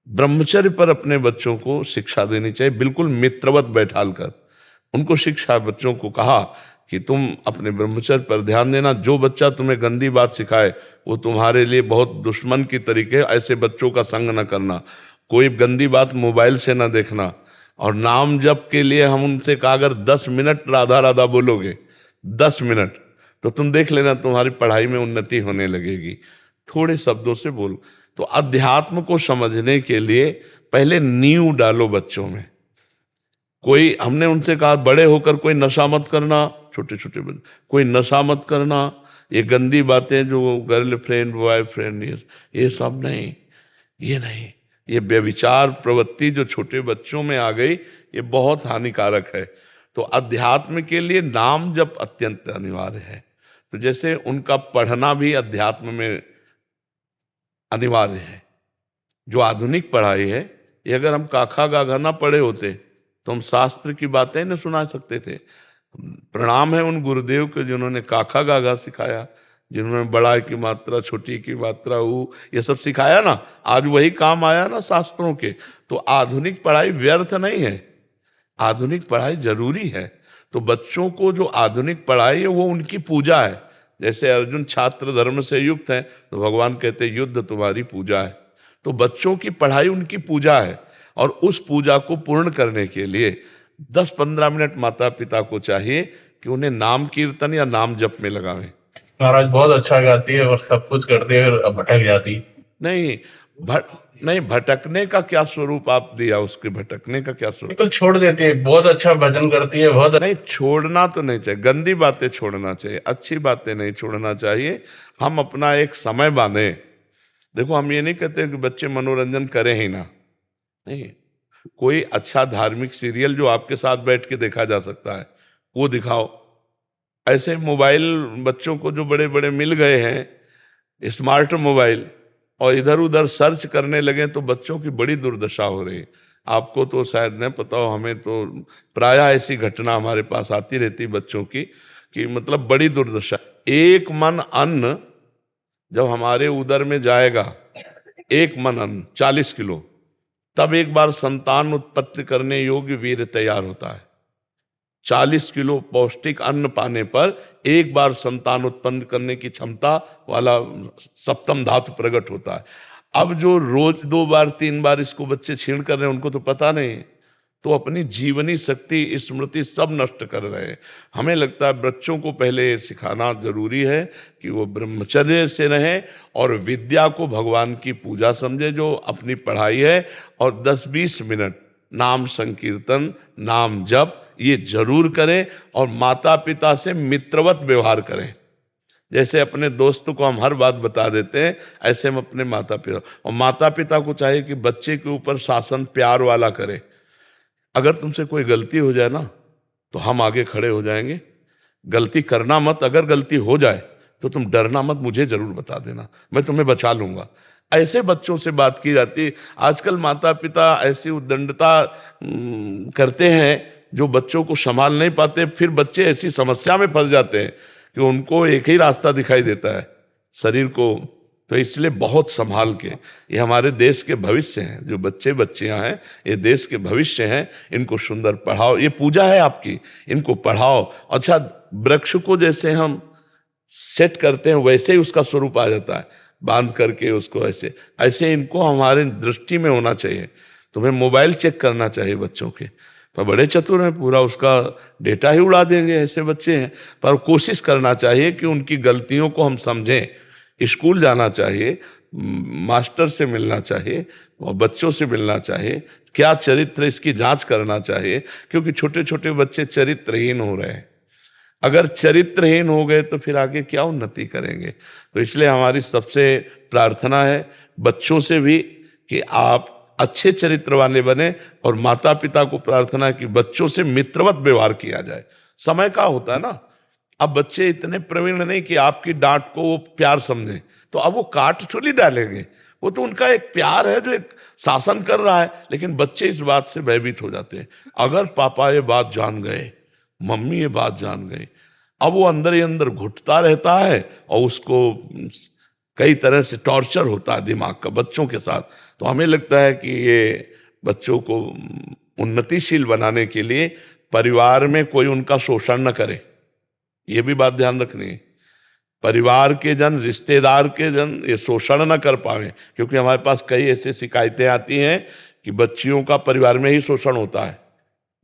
ब्रह्मचर्य पर अपने बच्चों को शिक्षा देनी चाहिए, बिल्कुल मित्रवत बैठाल कर उनको शिक्षा। बच्चों को कहा कि तुम अपने ब्रह्मचर्य पर ध्यान देना। जो बच्चा तुम्हें गंदी बात सिखाए वो तुम्हारे लिए बहुत दुश्मन की तरीके, ऐसे बच्चों का संग न करना। कोई गंदी बात मोबाइल से ना देखना। और नाम जप के लिए हम उनसे कहा, अगर 10 मिनट राधा राधा बोलोगे, 10 मिनट, तो तुम देख लेना तुम्हारी पढ़ाई में उन्नति होने लगेगी। थोड़े शब्दों से बोल। तो अध्यात्म को समझने के लिए पहले नींव डालो बच्चों में। कोई, हमने उनसे कहा बड़े होकर कोई नशा मत करना, छोटे छोटे बच्चे, कोई नशा मत करना, ये गंदी बातें जो गर्लफ्रेंड बॉयफ्रेंड ये सब नहीं, ये नहीं, ये व्यभिचार प्रवृत्ति जो छोटे बच्चों में आ गई, ये बहुत हानिकारक है। तो अध्यात्म के लिए नाम जप अत्यंत अनिवार्य है। तो जैसे उनका पढ़ना भी अध्यात्म में अनिवार्य है। जो आधुनिक पढ़ाई है, ये अगर हम काखा गाघा ना पढ़े होते तो हम शास्त्र की बातें न सुना सकते थे। प्रणाम है उन गुरुदेव के जिन्होंने काखा गाघा सिखाया, जिन्होंने बड़ा की मात्रा, छोटी की मात्रा, ये सब सिखाया ना। आज वही काम आया ना शास्त्रों के। तो आधुनिक पढ़ाई व्यर्थ नहीं है, आधुनिक पढ़ाई जरूरी है। तो बच्चों को जो आधुनिक पढ़ाई है वो उनकी पूजा है। जैसे अर्जुन छात्र धर्म से युक्त है, तो भगवान कहते युद्ध तुम्हारी पूजा है। तो बच्चों की पढ़ाई उनकी पूजा है, और उस पूजा को पूर्ण करने के लिए 10-15 मिनट माता पिता को चाहिए कि उन्हें नाम कीर्तन या नाम जप में लगावें। महाराज बहुत अच्छा गाती है और सब कुछ करती है, फिर भटक जाती। नहीं, भटकने का क्या स्वरूप आप दिया उसके? भटकने का क्या स्वरूप? बिल्कुल छोड़ देती है, बहुत अच्छा भजन करती है, बहुत। नहीं, छोड़ना तो नहीं चाहिए, गंदी बातें छोड़ना चाहिए, अच्छी बातें नहीं छोड़ना चाहिए। हम अपना एक समय बांधे। देखो, हम ये नहीं कहते कि बच्चे मनोरंजन करें ही ना, नहीं। कोई अच्छा धार्मिक सीरियल जो आपके साथ बैठ के देखा जा सकता है वो दिखाओ। ऐसे मोबाइल बच्चों को जो बड़े बड़े मिल गए हैं, स्मार्ट मोबाइल, और इधर उधर सर्च करने लगे तो बच्चों की बड़ी दुर्दशा हो रही है। आपको तो शायद नहीं पता हो, हमें तो प्रायः ऐसी घटना हमारे पास आती रहती बच्चों की, कि मतलब बड़ी दुर्दशा। एक मन अन्न जब हमारे उदर में जाएगा, एक मन अन्न 40 किलो, तब एक बार संतान उत्पत्ति करने योग्य वीर तैयार होता है। 40 किलो पौष्टिक अन्न पाने पर एक बार संतान उत्पन्न करने की क्षमता वाला सप्तम धातु प्रकट होता है। अब जो रोज 2 बार 3 बार इसको बच्चे छीण कर रहे हैं, उनको तो पता नहीं, तो अपनी जीवनी शक्ति, स्मृति सब नष्ट कर रहे हैं। हमें लगता है बच्चों को पहले ये सिखाना जरूरी है कि वो ब्रह्मचर्य से रहें और विद्या को भगवान की पूजा समझे, जो अपनी पढ़ाई है, और 10-20 मिनट नाम संकीर्तन, नाम जप ये जरूर करें, और माता पिता से मित्रवत व्यवहार करें। जैसे अपने दोस्त को हम हर बात बता देते हैं, ऐसे हम अपने माता पिता, और माता पिता को चाहिए कि बच्चे के ऊपर शासन प्यार वाला करे। अगर तुमसे कोई गलती हो जाए ना, तो हम आगे खड़े हो जाएंगे। गलती करना मत, अगर गलती हो जाए तो तुम डरना मत, मुझे जरूर बता देना, मैं तुम्हें बचा लूंगा। ऐसे बच्चों से बात की जाती है। आजकल माता पिता ऐसी उद्दंडता करते हैं जो बच्चों को संभाल नहीं पाते, फिर बच्चे ऐसी समस्या में फंस जाते हैं कि उनको एक ही रास्ता दिखाई देता है शरीर को। तो इसलिए बहुत संभाल के, ये हमारे देश के भविष्य हैं, जो बच्चे बच्चियां हैं ये देश के भविष्य हैं, इनको सुंदर पढ़ाओ, ये पूजा है आपकी, इनको पढ़ाओ। अच्छा, वृक्ष को जैसे हम सेट करते हैं वैसे ही उसका स्वरूप आ जाता है, बांध करके उसको ऐसे ऐसे इनको हमारे दृष्टि में होना चाहिए। तुम्हें मोबाइल चेक करना चाहिए बच्चों के, पर बड़े चतुर हैं, पूरा उसका डेटा ही उड़ा देंगे, ऐसे बच्चे हैं। पर कोशिश करना चाहिए कि उनकी गलतियों को हम समझें, स्कूल जाना चाहिए, मास्टर से मिलना चाहिए और बच्चों से मिलना चाहिए, क्या चरित्र इसकी जांच करना चाहिए, क्योंकि छोटे छोटे बच्चे चरित्रहीन हो रहे हैं। अगर चरित्रहीन हो गए तो फिर आगे क्या उन्नति करेंगे। तो इसलिए हमारी सबसे प्रार्थना है बच्चों से भी कि आप अच्छे चरित्र वाले बने, और माता पिता को प्रार्थना है कि बच्चों से मित्रवत व्यवहार किया जाए। समय का होता है ना, अब बच्चे इतने प्रवीण नहीं कि आपकी डांट को वो प्यार समझें, तो अब वो काट थोड़ी डालेंगे, वो तो उनका एक प्यार है जो एक शासन कर रहा है। लेकिन बच्चे इस बात से भयभीत हो जाते हैं, अगर पापा ये बात जान गए, मम्मी ये बात जान गई, अब वो अंदर ही अंदर घुटता रहता है और उसको कई तरह से टॉर्चर होता है दिमाग का बच्चों के साथ। तो हमें लगता है कि ये बच्चों को उन्नतिशील बनाने के लिए परिवार में कोई उनका शोषण न करे, ये भी बात ध्यान रखनी है। परिवार के जन, रिश्तेदार के जन ये शोषण न कर पाए, क्योंकि हमारे पास कई ऐसी शिकायतें आती हैं कि बच्चियों का परिवार में ही शोषण होता है,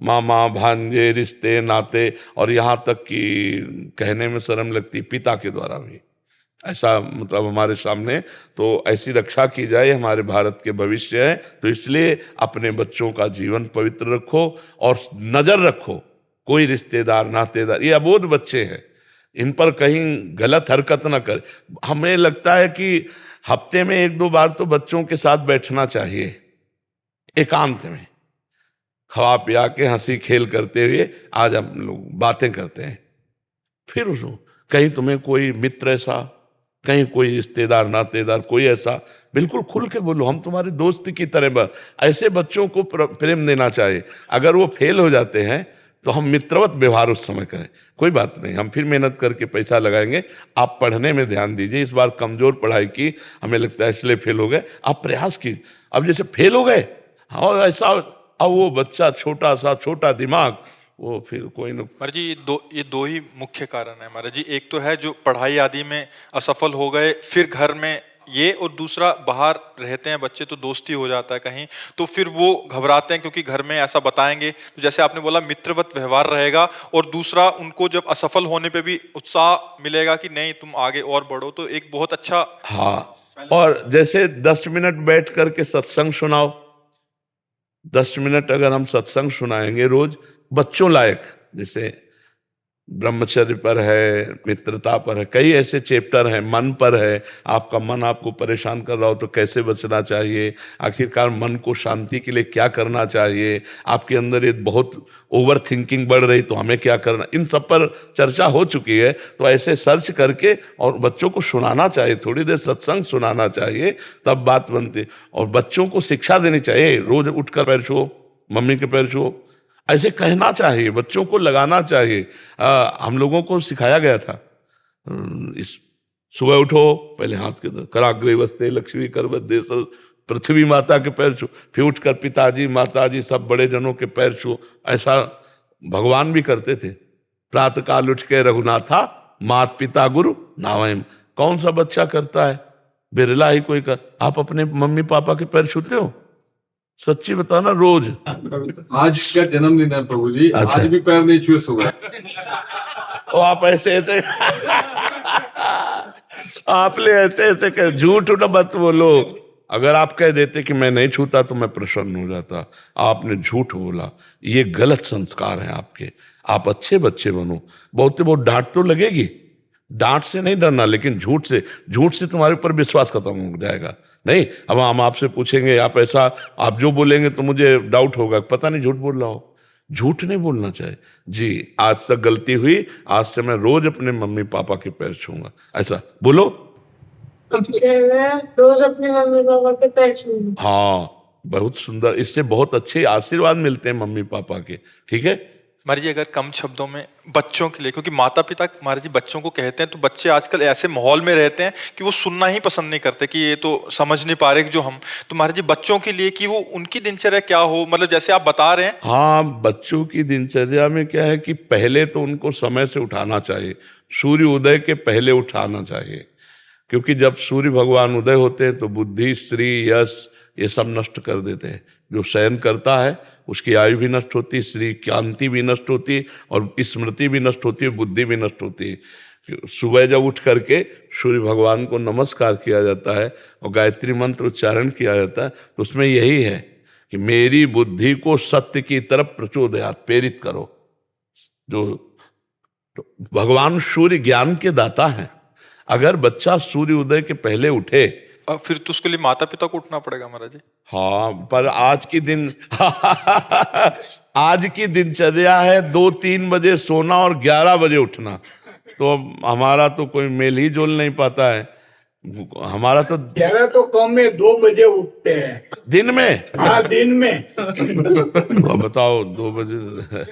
मामा भांजे, रिश्ते नाते, और यहाँ तक कि कहने में शर्म लगती पिता के द्वारा भी ऐसा, मतलब हमारे सामने। तो ऐसी रक्षा की जाए, हमारे भारत के भविष्य है। तो इसलिए अपने बच्चों का जीवन पवित्र रखो और नजर रखो, कोई रिश्तेदार नातेदार, ये अबोध बच्चे हैं, इन पर कहीं गलत हरकत ना कर। हमें लगता है कि हफ्ते में 1-2 बार तो बच्चों के साथ बैठना चाहिए, एकांत में खवा पिया के हंसी खेल करते हुए आज हम लोग बातें करते हैं। फिर उसको कहीं तुम्हें कोई मित्र ऐसा, कहीं कोई रिश्तेदार नातेदार कोई ऐसा, बिल्कुल खुल के बोलो, हम तुम्हारे दोस्त की तरह। ऐसे बच्चों को प्रेम देना चाहिए। अगर वो फेल हो जाते हैं तो हम मित्रवत व्यवहार उस समय करें, कोई बात नहीं, हम फिर मेहनत करके पैसा लगाएंगे, आप पढ़ने में ध्यान दीजिए। इस बार कमजोर पढ़ाई की, हमें लगता है इसलिए फेल हो गए, आप प्रयास कीजिए। अब जैसे फेल हो गए और ऐसा, अब वो बच्चा छोटा सा, छोटा दिमाग, वो फिर कोई न। महाराज जी ये दो ही मुख्य कारण है महाराज जी। एक तो है जो पढ़ाई आदि में असफल हो गए, फिर घर में ये, और दूसरा बाहर रहते हैं बच्चे तो दोस्ती हो जाता है कहीं, तो फिर वो घबराते हैं क्योंकि घर में ऐसा बताएंगे। तो जैसे आपने बोला मित्रवत व्यवहार रहेगा, और दूसरा उनको जब असफल होने पे भी उत्साह मिलेगा कि नहीं तुम आगे और बढ़ो, तो एक बहुत अच्छा। हाँ, और जैसे 10 मिनट बैठ करके सत्संग सुनाओ, 10 मिनट अगर हम सत्संग सुनाएंगे रोज बच्चों लायक, जैसे ब्रह्मचर्य पर है, मित्रता पर है, कई ऐसे चैप्टर हैं, मन पर है, आपका मन आपको परेशान कर रहा हो तो कैसे बचना चाहिए, आखिरकार मन को शांति के लिए क्या करना चाहिए, आपके अंदर ये बहुत ओवर थिंकिंग बढ़ रही तो हमें क्या करना, इन सब पर चर्चा हो चुकी है। तो ऐसे सर्च करके और बच्चों को सुनाना चाहिए, थोड़ी देर सत्संग सुनाना चाहिए, तब बात बनती। और बच्चों को शिक्षा देनी चाहिए, रोज उठकर पैर छुओ, मम्मी के पैर छुओ, ऐसे कहना चाहिए, बच्चों को लगाना चाहिए। हम लोगों को सिखाया गया था, इस सुबह उठो, पहले हाथ के कराग्रे वस्ते लक्ष्मी कर वद्दे, पृथ्वी माता के पैर छू, फिर उठकर पिताजी माताजी सब बड़े जनों के पैर छू। ऐसा भगवान भी करते थे। प्रातः काल उठ के रघुनाथा मात पिता गुरु नावयम। कौन सा बच्चा करता है, बिरला ही कोई कर। आप अपने मम्मी पापा के पैर छूते हो? सच्ची बताना रोज। आज क्या जन्मदिन है प्रभु जी, अच्छा। आज भी पैर नहीं छुए सुबह। तो आप ऐसे ऐसे आपने ऐसे ऐसे कह, झूठ ना मत बोलो। अगर आप कह देते कि मैं नहीं छूता तो मैं प्रसन्न हो जाता, आपने झूठ बोला, ये गलत संस्कार हैं आपके। आप अच्छे बच्चे बनो। बहुत डांट तो लगेगी, डांट से नहीं डरना, लेकिन झूठ से तुम्हारे ऊपर विश्वास खत्म हो जाएगा। नहीं, अब हम आपसे पूछेंगे, आप ऐसा, आप जो बोलेंगे तो मुझे डाउट होगा, पता नहीं झूठ बोल रहा हो। झूठ नहीं बोलना चाहिए जी। आज तक गलती हुई, आज से मैं रोज अपने मम्मी पापा के पैर छूंगा, ऐसा बोलो। रोज अपने मम्मी पापा के पैर छूंगा। हाँ, बहुत सुंदर, इससे बहुत अच्छे आशीर्वाद मिलते हैं मम्मी पापा के। ठीक है, महाराज जी अगर कम शब्दों में बच्चों के लिए, क्योंकि माता पिता महाराज जी बच्चों को कहते हैं तो बच्चे आजकल ऐसे माहौल में रहते हैं कि वो सुनना ही पसंद नहीं करते कि ये तो समझ नहीं पा रहे कि जो हम, तो महाराज जी बच्चों के लिए कि वो उनकी दिनचर्या क्या हो, मतलब जैसे आप बता रहे हैं। हाँ, बच्चों की दिनचर्या में क्या है कि पहले तो उनको समय से उठाना चाहिए, सूर्य उदय के पहले उठाना चाहिए, क्योंकि जब सूर्य भगवान उदय होते हैं तो बुद्धि, श्री, यश ये सब नष्ट कर देते हैं। जो शयन करता है उसकी आयु भी नष्ट होती है, श्री कांति भी नष्ट होती है और स्मृति भी नष्ट होती है, बुद्धि भी नष्ट होती है। सुबह जब उठ करके सूर्य भगवान को नमस्कार किया जाता है और गायत्री मंत्र उच्चारण किया जाता है तो उसमें यही है कि मेरी बुद्धि को सत्य की तरफ प्रचोदयात, प्रेरित करो। जो तो भगवान सूर्य ज्ञान के दाता हैं। अगर बच्चा सूर्य उदय के पहले उठे, फिर तो उसके लिए माता पिता को उठना पड़ेगा महाराज जी। हाँ, पर आज की दिन आज की दिनचर्या है 2-3 बजे सोना और 11 बजे उठना, तो हमारा तो कोई मेल ही जोल नहीं पाता है। हमारा तो 11 तो कम में 2 बजे उठते हैं। दिन में, हाँ दिन में। अब बताओ 2 बजे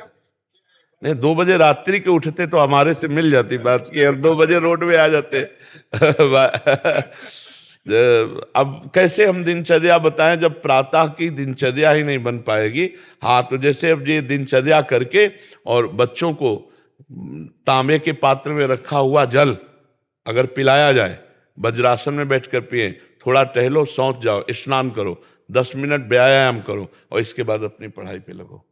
नहीं, 2 बजे रात्रि के उठते तो हमारे से मिल जाती बात की, और 2 बजे रोड में आ जाते। अब कैसे हम दिनचर्या बताएं जब प्रातः की दिनचर्या ही नहीं बन पाएगी। हाँ, तो जैसे अब ये दिनचर्या करके और बच्चों को तांबे के पात्र में रखा हुआ जल अगर पिलाया जाए, वज्रासन में बैठकर पिए, थोड़ा टहलो, सौंच जाओ, स्नान करो, 10 मिनट व्यायाम करो और इसके बाद अपनी पढ़ाई पे लगो।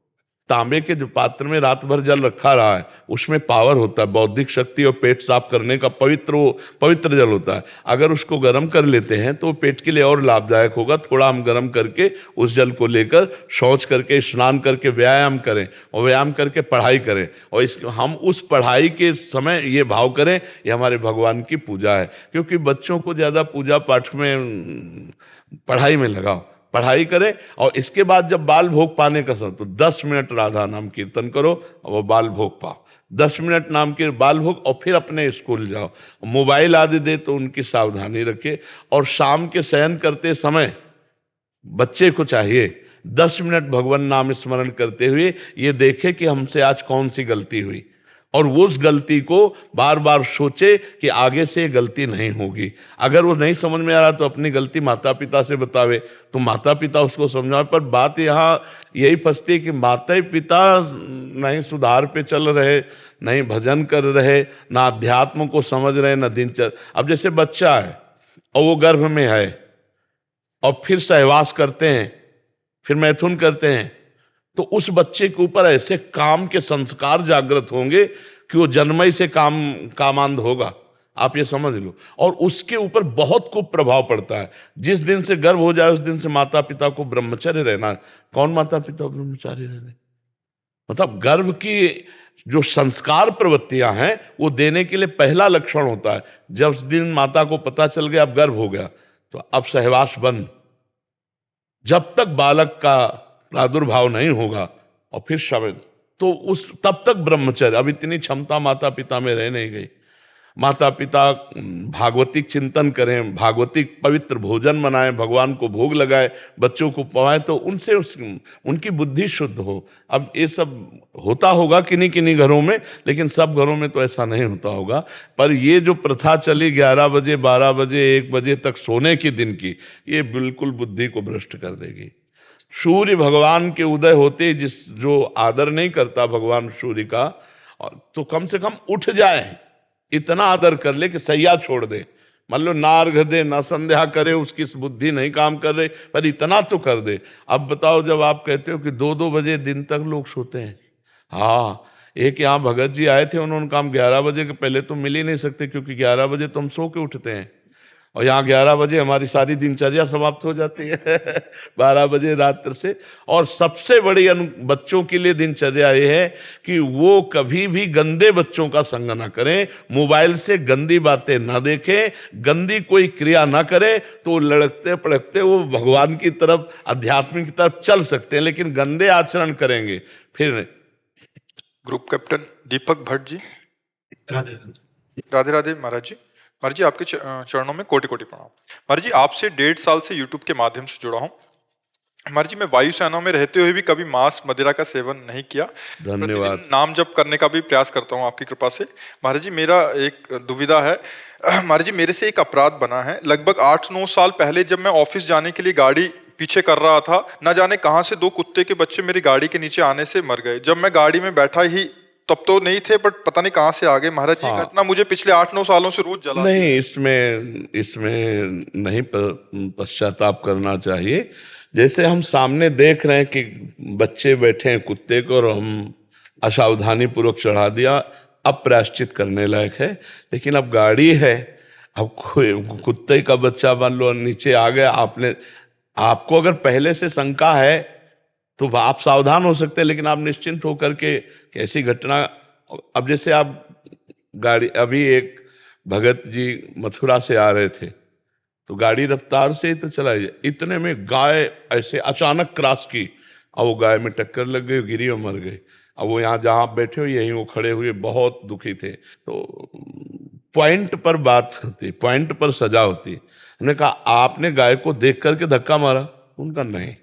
तांबे के जो पात्र में रात भर जल रखा रहा है उसमें पावर होता है, बौद्धिक शक्ति और पेट साफ करने का पवित्र जल होता है। अगर उसको गर्म कर लेते हैं तो पेट के लिए और लाभदायक होगा। थोड़ा हम गर्म करके उस जल को लेकर शौच करके, स्नान करके व्यायाम करें और व्यायाम करके पढ़ाई करें, और हम उस पढ़ाई के समय ये भाव करें ये हमारे भगवान की पूजा है। क्योंकि बच्चों को ज़्यादा पूजा पाठ में, पढ़ाई में लगाओ, पढ़ाई करें, और इसके बाद जब बाल भोग पाने का समय तो 10 मिनट राधा नाम कीर्तन करो और वो बाल भोग पाओ। 10 मिनट नाम के बाल भोग और फिर अपने स्कूल जाओ। मोबाइल आदि दे तो उनकी सावधानी रखे, और शाम के शयन करते समय बच्चे को चाहिए 10 मिनट भगवान नाम स्मरण करते हुए ये देखे कि हमसे आज कौन सी गलती हुई, और वो उस गलती को बार बार सोचे कि आगे से ये गलती नहीं होगी। अगर वो नहीं समझ में आ रहा तो अपनी गलती माता पिता से बतावे, तो माता पिता उसको समझावे। पर बात यहाँ यही फंसती है कि माता पिता नहीं सुधार पे चल रहे, नहीं भजन कर रहे, ना अध्यात्म को समझ रहे, ना दिनचर्या। अब जैसे बच्चा है और वो गर्भ में है और फिर सहवास करते हैं, फिर मैथुन करते हैं, तो उस बच्चे के ऊपर ऐसे काम के संस्कार जागृत होंगे कि वो जन्मई से कामांध होगा, आप ये समझ लो। और उसके ऊपर बहुत खूब प्रभाव पड़ता है। जिस दिन से गर्भ हो जाए उस दिन से माता पिता को ब्रह्मचर्य रहना। कौन माता पिता ब्रह्मचारी रहने, मतलब गर्भ की जो संस्कार प्रवृत्तियां हैं वो देने के लिए पहला लक्षण होता है। जब उस दिन माता को पता चल गया अब गर्भ हो गया तो अब सहवास बंद, जब तक बालक का प्रादुर्भाव नहीं होगा, और फिर समय तो उस तब तक ब्रह्मचर्य। अब इतनी क्षमता माता पिता में रह नहीं गई। माता पिता भागवतिक चिंतन करें, भागवतिक पवित्र भोजन बनाएं, भगवान को भोग लगाए, बच्चों को पवाएं, तो उनसे उनकी बुद्धि शुद्ध हो। अब ये सब होता होगा किन्हीं किन्हीं घरों में, लेकिन सब घरों में तो ऐसा नहीं होता होगा। पर ये जो प्रथा चली 11 बजे 12 बजे 1 बजे तक सोने की दिन की, ये बिल्कुल बुद्धि को भ्रष्ट कर देगी। सूर्य भगवान के उदय होते जो आदर नहीं करता भगवान सूर्य का, तो कम से कम उठ जाए, इतना आदर कर ले कि सैया छोड़ दे। मान लो ना अर्घ दे ना संध्या करे, उसकी बुद्धि नहीं काम कर रही, पर इतना तो कर दे। अब बताओ जब आप कहते हो कि 2-2 बजे दिन तक लोग सोते हैं। हाँ, एक यहाँ भगत जी आए थे, उन्होंने कहा 11 बजे के पहले तो मिल ही नहीं सकते, क्योंकि 11 बजे तो हम सो के उठते हैं, और यहाँ 11 बजे हमारी सारी दिनचर्या समाप्त हो जाती है 12 बजे रात्र से। और सबसे बड़ी बच्चों के लिए दिनचर्या ये है कि वो कभी भी गंदे बच्चों का संग ना करें, मोबाइल से गंदी बातें ना देखें, गंदी कोई क्रिया ना करें, तो लड़कते पड़कते वो भगवान की तरफ, आध्यात्मिक की तरफ चल सकते हैं। लेकिन गंदे आचरण करेंगे फिर। ग्रुप कैप्टन दीपक भट्ट जी। राधे राधे महाराज जी। महाराज जी आपके चरणों में कोटि कोटि प्रणाम। महाराज जी आपसे 1.5 साल से यूट्यूब के माध्यम से जुड़ा हूँ। महाराज जी मैं वायुसेना में रहते हुए भी कभी मांस मदिरा का सेवन नहीं किया। धन्यवाद। प्रतिदिन नाम जप करने का भी प्रयास करता हूँ आपकी कृपा से। महाराज जी मेरा एक दुविधा है, महाराज जी मेरे से एक अपराध बना है। लगभग 8-9 साल पहले जब मैं ऑफिस जाने के लिए गाड़ी पीछे कर रहा था, न जाने कहां से 2 कुत्ते के बच्चे मेरी गाड़ी के नीचे आने से मर गए। जब मैं गाड़ी में बैठा ही तब तो नहीं थे, बट पता नहीं कहां से आ गए। महाराज जी घटना मुझे पिछले 8-9 सालों से रोज जला नहीं, इसमें नहीं पश्चाताप करना चाहिए। जैसे हम सामने देख रहे हैं कि बच्चे बैठे हैं कुत्ते को और हम असावधानी पूर्वक चढ़ा दिया, अब प्रायश्चित करने लायक है। लेकिन अब गाड़ी है, अब कोई कुत्ते का बच्चा मान लो नीचे आ गया, आपको अगर पहले से शंका है तो आप सावधान हो सकते हैं, लेकिन आप निश्चिंत होकर के ऐसी घटना, अब जैसे आप गाड़ी, अभी एक भगत जी मथुरा से आ रहे थे तो गाड़ी रफ्तार से ही तो चलाई, इतने में गाय ऐसे अचानक क्रॉस की और वो गाय में टक्कर लग गई, गिरी और मर गई। अब वो यहाँ जहाँ आप बैठे हो यहीं वो खड़े हुए बहुत दुखी थे। तो पॉइंट पर बात होती, पॉइंट पर सजा होती। हमने कहा आपने गाय को देख करके धक्का मारा? उनका नहीं,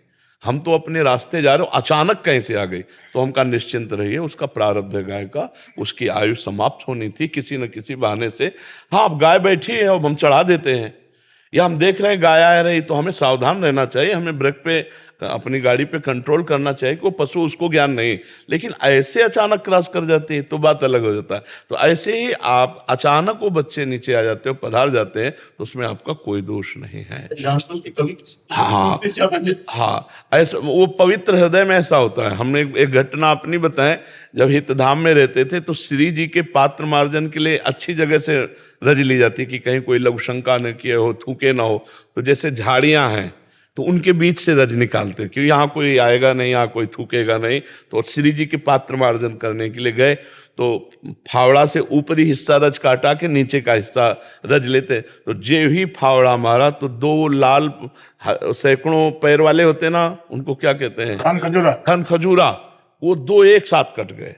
हम तो अपने रास्ते जा रहे हो, अचानक कहीं से आ गई। तो हम कहा निश्चिंत रहिए, उसका प्रारब्ध है गाय का, उसकी आयु समाप्त होनी थी किसी न किसी बहाने से। हाँ अब गाय बैठी है और हम चढ़ा देते हैं, या हम देख रहे हैं गाय आ रही, तो हमें सावधान रहना चाहिए, हमें ब्रेक पे अपनी गाड़ी पे कंट्रोल करना चाहिए कि वो पशु, उसको ज्ञान नहीं। लेकिन ऐसे अचानक क्रॉस कर जाती है तो बात अलग हो जाता है। तो ऐसे ही आप अचानक वो बच्चे नीचे आ जाते हो, पधार जाते हैं, तो उसमें आपका कोई दोष नहीं है। हाँ हाँ, ऐसा वो पवित्र हृदय में ऐसा होता है। हमने एक घटना अपनी बताएं, जब हितधाम में रहते थे तो श्री जी के पात्र मार्जन के लिए अच्छी जगह से रज ली जाती कि कहीं कोई लघु शंका न किए हो, थूके ना हो। तो जैसे झाड़ियां हैं तो उनके बीच से रज निकालते कि यहाँ कोई आएगा नहीं, यहाँ कोई थूकेगा नहीं। तो श्री जी के पात्र मार्जन करने के लिए गए तो फावड़ा से ऊपरी हिस्सा रज काटा के नीचे का हिस्सा रज लेते। तो जे ही फावड़ा मारा तो 2 लाल सैकड़ों पैर वाले होते ना, उनको क्या कहते हैं, खन खजूरा, वो 2 एक साथ कट गए।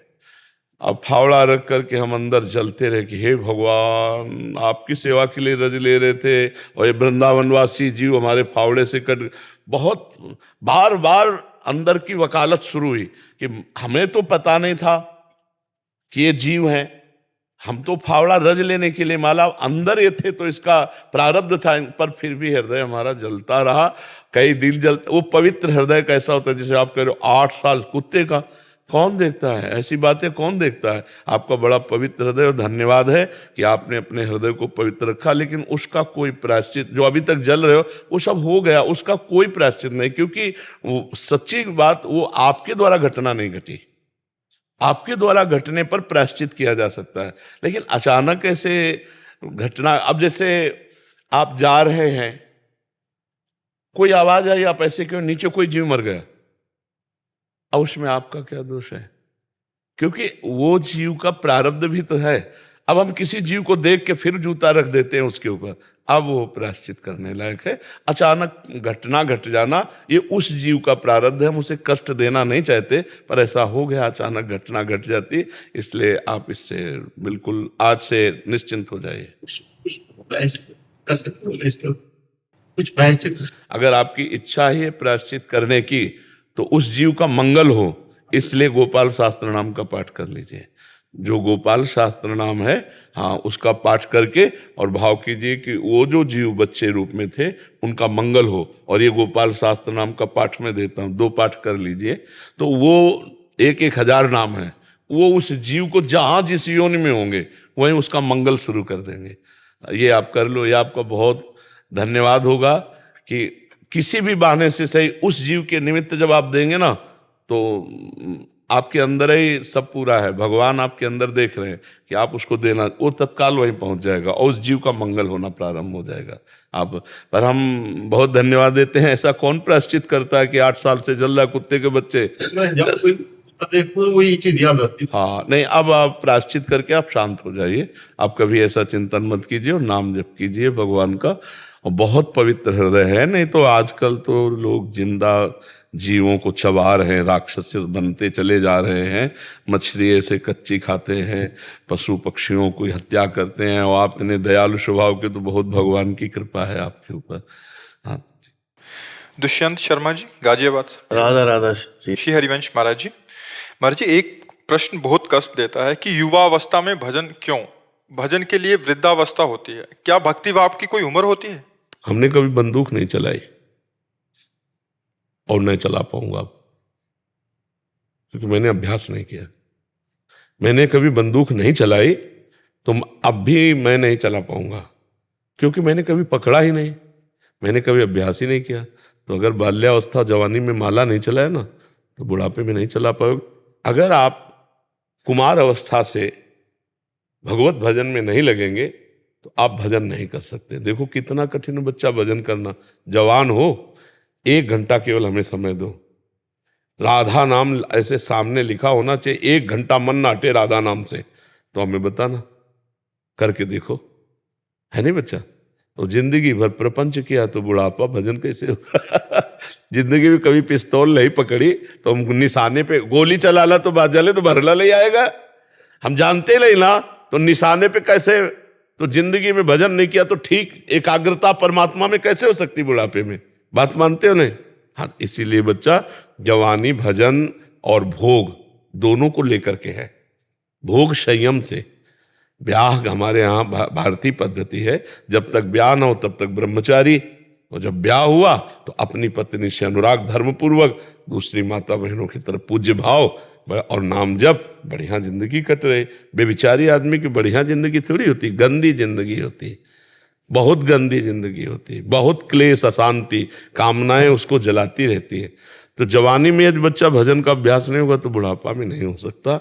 अब फावड़ा रख करके हम अंदर जलते रहे कि हे भगवान, आपकी सेवा के लिए रज ले रहे थे और ये वृंदावनवासी जीव हमारे फावड़े से कट। बहुत बार बार अंदर की वकालत शुरू हुई कि हमें तो पता नहीं था कि ये जीव हैं, हम तो फावड़ा रज लेने के लिए माला अंदर ये थे तो इसका प्रारब्ध था, पर फिर भी हृदय हमारा जलता रहा। कई दिल जलते, वो पवित्र हृदय कैसा होता है, जैसे आप कह रहे हो 8 साल कुत्ते का कौन देखता है, ऐसी बातें कौन देखता है। आपका बड़ा पवित्र हृदय और धन्यवाद है कि आपने अपने हृदय को पवित्र रखा। लेकिन उसका कोई प्रायश्चित, जो अभी तक जल रहे हो वो सब हो गया, उसका कोई प्रायश्चित नहीं, क्योंकि वो सच्ची बात वो आपके द्वारा घटना नहीं घटी। आपके द्वारा घटने पर प्रायश्चित किया जा सकता है, लेकिन अचानक ऐसे घटना, अब जैसे आप जा रहे हैं, कोई आवाज आई, आप ऐसे क्यों, नीचे कोई जीव मर गया, अब उसमें आपका क्या दोष है? क्योंकि वो जीव का प्रारब्ध भी तो है। अब हम किसी जीव को देख के फिर जूता रख देते हैं उसके ऊपर, अब वो प्रायश्चित करने लायक है। अचानक घटना घट जाना ये उस जीव का प्रारब्ध है, हम उसे कष्ट देना नहीं चाहते, पर ऐसा हो गया, अचानक घटना घट जाती, इसलिए आप इससे बिल्कुल आज से निश्चिंत हो जाइए। कुछ प्रायश्चित अगर आपकी इच्छा ही है प्रायश्चित करने की तो उस जीव का मंगल हो, इसलिए गोपाल शास्त्र नाम का पाठ कर लीजिए। जो गोपाल शास्त्र नाम है, हाँ, उसका पाठ करके और भाव कीजिए कि वो जो जीव बच्चे रूप में थे उनका मंगल हो। और ये गोपाल शास्त्र नाम का पाठ मैं देता हूँ, 2 पाठ कर लीजिए, तो वो 1-1000 नाम है, वो उस जीव को जहाँ जिस योनि में होंगे वहीं उसका मंगल शुरू कर देंगे। ये आप कर लो, ये आपका बहुत धन्यवाद होगा कि किसी भी बहाने से सही उस जीव के निमित्त जब आप देंगे ना, तो आपके अंदर ही सब पूरा है, भगवान आपके अंदर देख रहे हैं कि आप उसको देना, वो तत्काल वहीं पहुंच जाएगा और उस जीव का मंगल होना प्रारंभ हो जाएगा। आप पर हम बहुत धन्यवाद देते हैं। ऐसा कौन प्रायश्चित करता है कि 8 साल से जल रहा कुत्ते के बच्चे, जब कोई वही चीज याद आती। हाँ नहीं, अब आप प्रायश्चित करके आप शांत हो जाइए, आप कभी ऐसा चिंतन मत कीजिए और नाम जप कीजिए भगवान का। और बहुत पवित्र हृदय है, नहीं तो आजकल तो लोग जिंदा जीवों को चबा रहे हैं, राक्षस बनते चले जा रहे हैं, मछली ऐसे कच्ची खाते हैं, पशु पक्षियों की हत्या करते हैं। और आप इतने दयालु स्वभाव के, तो बहुत भगवान की कृपा है आपके ऊपर। हाँ दुष्यंत शर्मा जी गाजियाबाद से। राधा राधा जी। श्री हरिवंश महाराज जी। महाराज जी, एक प्रश्न बहुत कष्ट देता है कि युवावस्था में भजन क्यों? भजन के लिए वृद्धावस्था होती है, क्या भक्ति भाव की कोई उम्र होती है? हमने कभी बंदूक नहीं चलाई और नहीं चला पाऊंगा, क्योंकि मैंने अभ्यास नहीं किया। मैंने कभी बंदूक नहीं चलाई तो अब भी मैं नहीं चला पाऊंगा, क्योंकि मैंने कभी पकड़ा ही नहीं, मैंने कभी अभ्यास ही नहीं किया। तो अगर बाल्यावस्था जवानी में माला नहीं चलाया ना, तो बुढ़ापे में नहीं चला पाओगे। अगर आप कुमार अवस्था से भगवत भजन में नहीं लगेंगे तो आप भजन नहीं कर सकते। देखो कितना कठिन है बच्चा भजन करना। जवान हो, 1 घंटा केवल हमें समय दो। राधा नाम ऐसे सामने लिखा होना चाहिए, 1 घंटा मन ना हटे राधा नाम से, तो हमें बताना, करके देखो, है नहीं बच्चा? तो जिंदगी भर प्रपंच किया तो बुढ़ापा भजन कैसे होगा? जिंदगी में कभी पिस्तौल नहीं पकड़ी तो हम निशाने पे गोली चला ला तो बात जले तो भरला ले आएगा। हम जानते नहीं ना, तो निशाने पे कैसे? तो जिंदगी में भजन नहीं किया तो ठीक एकाग्रता परमात्मा में कैसे हो सकती बुढ़ापे में? बात मानते हो नहीं? हाँ, इसीलिए बच्चा जवानी भजन और भोग दोनों को लेकर के है। भोग संयम से। ब्याह हमारे यहाँ भारतीय पद्धति है, जब तक ब्याह ना हो तब तक ब्रह्मचारी, और जब ब्याह हुआ तो अपनी पत्नी से अनुराग धर्मपूर्वक, दूसरी माता बहनों की तरफ पूज्य भाव और नाम जप, बढ़िया जिंदगी कट रहे। बेविचारी आदमी की बढ़िया जिंदगी थोड़ी होती, गंदी जिंदगी होती, बहुत गंदी जिंदगी होती, बहुत क्लेश अशांति, कामनाएं उसको जलाती रहती है। तो जवानी में यदि बच्चा भजन का अभ्यास नहीं होगा तो बुढ़ापा में नहीं हो सकता।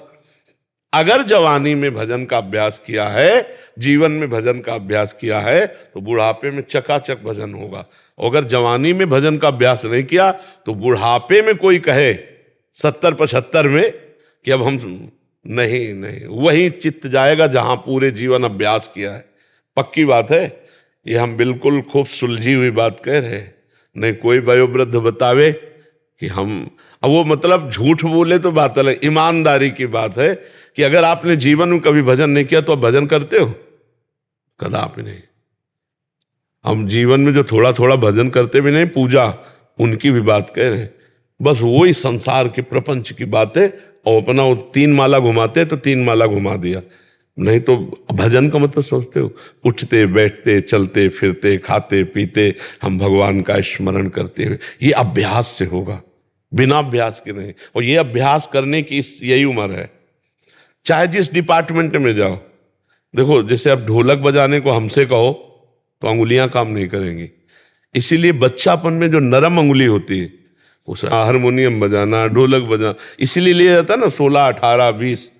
अगर जवानी में भजन का अभ्यास किया है, जीवन में भजन का अभ्यास किया है, तो बुढ़ापे में चकाचक भजन होगा। अगर जवानी में भजन का अभ्यास नहीं किया तो बुढ़ापे में कोई कहे 70-75 में कि अब हम नहीं, वही चित्त जाएगा जहां पूरे जीवन अभ्यास किया है। पक्की बात है, ये हम बिल्कुल खूब सुलझी हुई बात कह रहे हैं। नहीं कोई वयोवृद्ध बतावे कि हम, अब वो मतलब झूठ बोले तो बात अलग, ईमानदारी की बात है कि अगर आपने जीवन में कभी भजन नहीं किया तो आप भजन करते हो? कदापि नहीं। हम जीवन में जो थोड़ा थोड़ा भजन करते भी नहीं, पूजा उनकी भी बात कह रहे हैं। बस वही संसार के प्रपंच की बात है, और अपना वो 3 माला घुमाते तो 3 माला घुमा दिया। नहीं तो भजन का मतलब सोचते हो, उठते बैठते चलते फिरते खाते पीते हम भगवान का स्मरण करते हुए, ये अभ्यास से होगा, बिना अभ्यास के नहीं। और ये अभ्यास करने की यही उम्र है, चाहे जिस डिपार्टमेंट में जाओ। देखो जैसे अब ढोलक बजाने को हमसे कहो तो अंगुलियां काम नहीं करेंगी, इसीलिए बच्चापन में जो नरम अंगुली होती है उसे हारमोनियम बजाना, ढोलक बजाना इसीलिए लिया जाता है ना। 16, 18, 20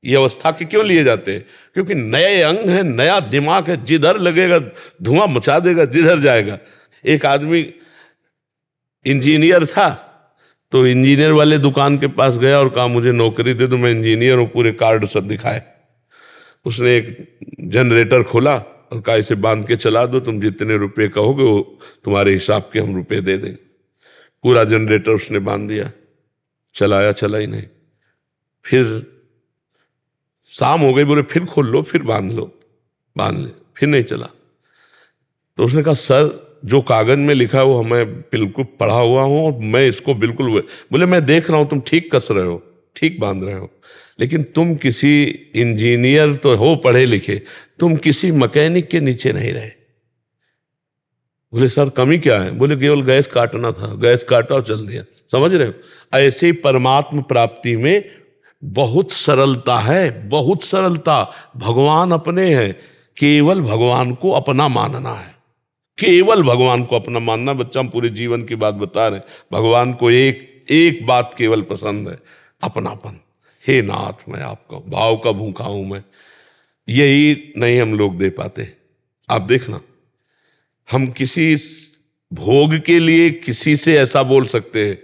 ये अवस्था के क्यों लिए जाते हैं? क्योंकि नए अंग है, नया दिमाग है, जिधर लगेगा धुआं मचा देगा, जिधर जाएगा। एक आदमी इंजीनियर था, तो इंजीनियर वाले दुकान के पास गया और कहा मुझे नौकरी दे दो, मैं इंजीनियर हूं, पूरे कार्ड सब दिखाए। उसने एक जनरेटर खोला और कहा इसे बांध के चला दो, तुम जितने रुपए कहोगे वो तुम्हारे हिसाब के हम रुपए दे देंगे। पूरा जनरेटर उसने बांध दिया, चलाया, चला ही नहीं। फिर शाम हो गई, बोले फिर खोल लो, फिर बांध लो, बांध ले, फिर नहीं चला। तो उसने कहा सर जो कागज में लिखा है वो हमें बिल्कुल पढ़ा हुआ हूं और मैं इसको बिल्कुल, बोले मैं देख रहा हूं तुम ठीक कस रहे हो, ठीक बांध रहे हो, लेकिन तुम किसी इंजीनियर तो हो पढ़े लिखे, तुम किसी मैकेनिक के नीचे नहीं रहे। बोले सर कमी क्या है? बोले केवल गैस काटना था, गैस काटा और चल दिया। समझ रहे हो? ऐसे ही परमात्म प्राप्ति में बहुत सरलता है, बहुत सरलता। भगवान अपने हैं, केवल भगवान को अपना मानना है, केवल भगवान को अपना मानना। बच्चा हम पूरे जीवन की बात बता रहे हैं, भगवान को एक बात केवल पसंद है, अपनापन। हे नाथ मैं आपका भाव का भूखा हूं मैं, यही नहीं हम लोग दे पाते। आप देखना, हम किसी भोग के लिए किसी से ऐसा बोल सकते हैं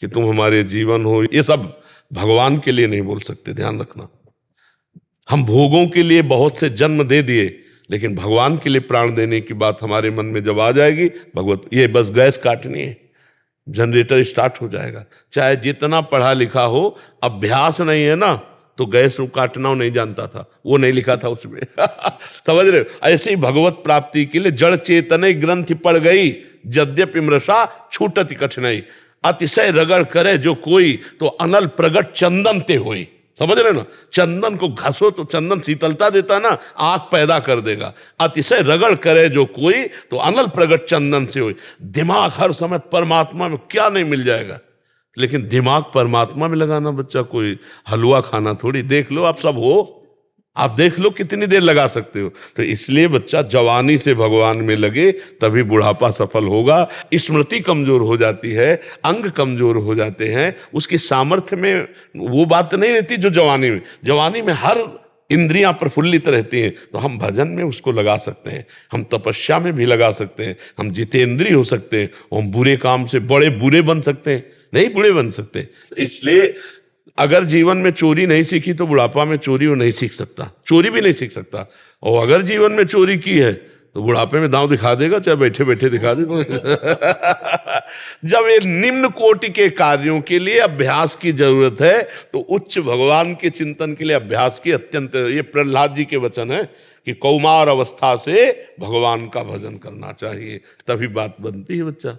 कि तुम हमारे जीवन हो, ये सब भगवान के लिए नहीं बोल सकते, ध्यान रखना। हम भोगों के लिए बहुत से जन्म दे दिए, लेकिन भगवान के लिए प्राण देने की बात हमारे मन में जब आ जाएगी, भगवत ये बस गैस काटनी है, जनरेटर स्टार्ट हो जाएगा। चाहे जितना पढ़ा लिखा हो, अभ्यास नहीं है ना, तो गैस काटना नहीं जानता था, वो नहीं लिखा था उसमें। समझ रहे हो? ऐसे ही भगवत प्राप्ति के लिए जड़ चेतन ग्रंथि पड़ गई, यद्यपि मृषा छूटति कठिनाई, अतिशय रगड़ करे जो कोई तो अनल प्रगट चंदन ते होई। समझ रहे ना, चंदन को घसो तो चंदन शीतलता देता ना, आग पैदा कर देगा। अतिशय रगड़ करे जो कोई तो अनल प्रगट चंदन से होई। दिमाग हर समय परमात्मा में क्या नहीं मिल जाएगा, लेकिन दिमाग परमात्मा में लगाना बच्चा कोई हलवा खाना थोड़ी। देख लो आप सब हो, आप देख लो कितनी देर लगा सकते हो। तो इसलिए बच्चा जवानी से भगवान में लगे, तभी बुढ़ापा सफल होगा। स्मृति कमजोर हो जाती है, अंग कमजोर हो जाते हैं, उसकी सामर्थ्य में वो बात नहीं रहती जो जवानी में। जवानी में हर इंद्रियां प्रफुल्लित रहती हैं, तो हम भजन में उसको लगा सकते हैं, हम तपस्या में भी लगा सकते हैं, हम जितेंद्रिय हो सकते हैं, हम बुरे काम से बड़े बुरे बन सकते हैं, नहीं बुरे बन सकते। इसलिए अगर जीवन में चोरी नहीं सीखी तो बुढ़ापा में चोरी वो नहीं सीख सकता, चोरी भी नहीं सीख सकता। और अगर जीवन में चोरी की है तो बुढ़ापे में दांव दिखा देगा, चाहे बैठे बैठे दिखा देगा। जब ये निम्न कोटि के कार्यों के लिए अभ्यास की जरूरत है, तो उच्च भगवान के चिंतन के लिए अभ्यास की अत्यंत, ये प्रहलाद जी के वचन है कि कौमार अवस्था से भगवान का भजन करना चाहिए, तभी बात बनती है बच्चा।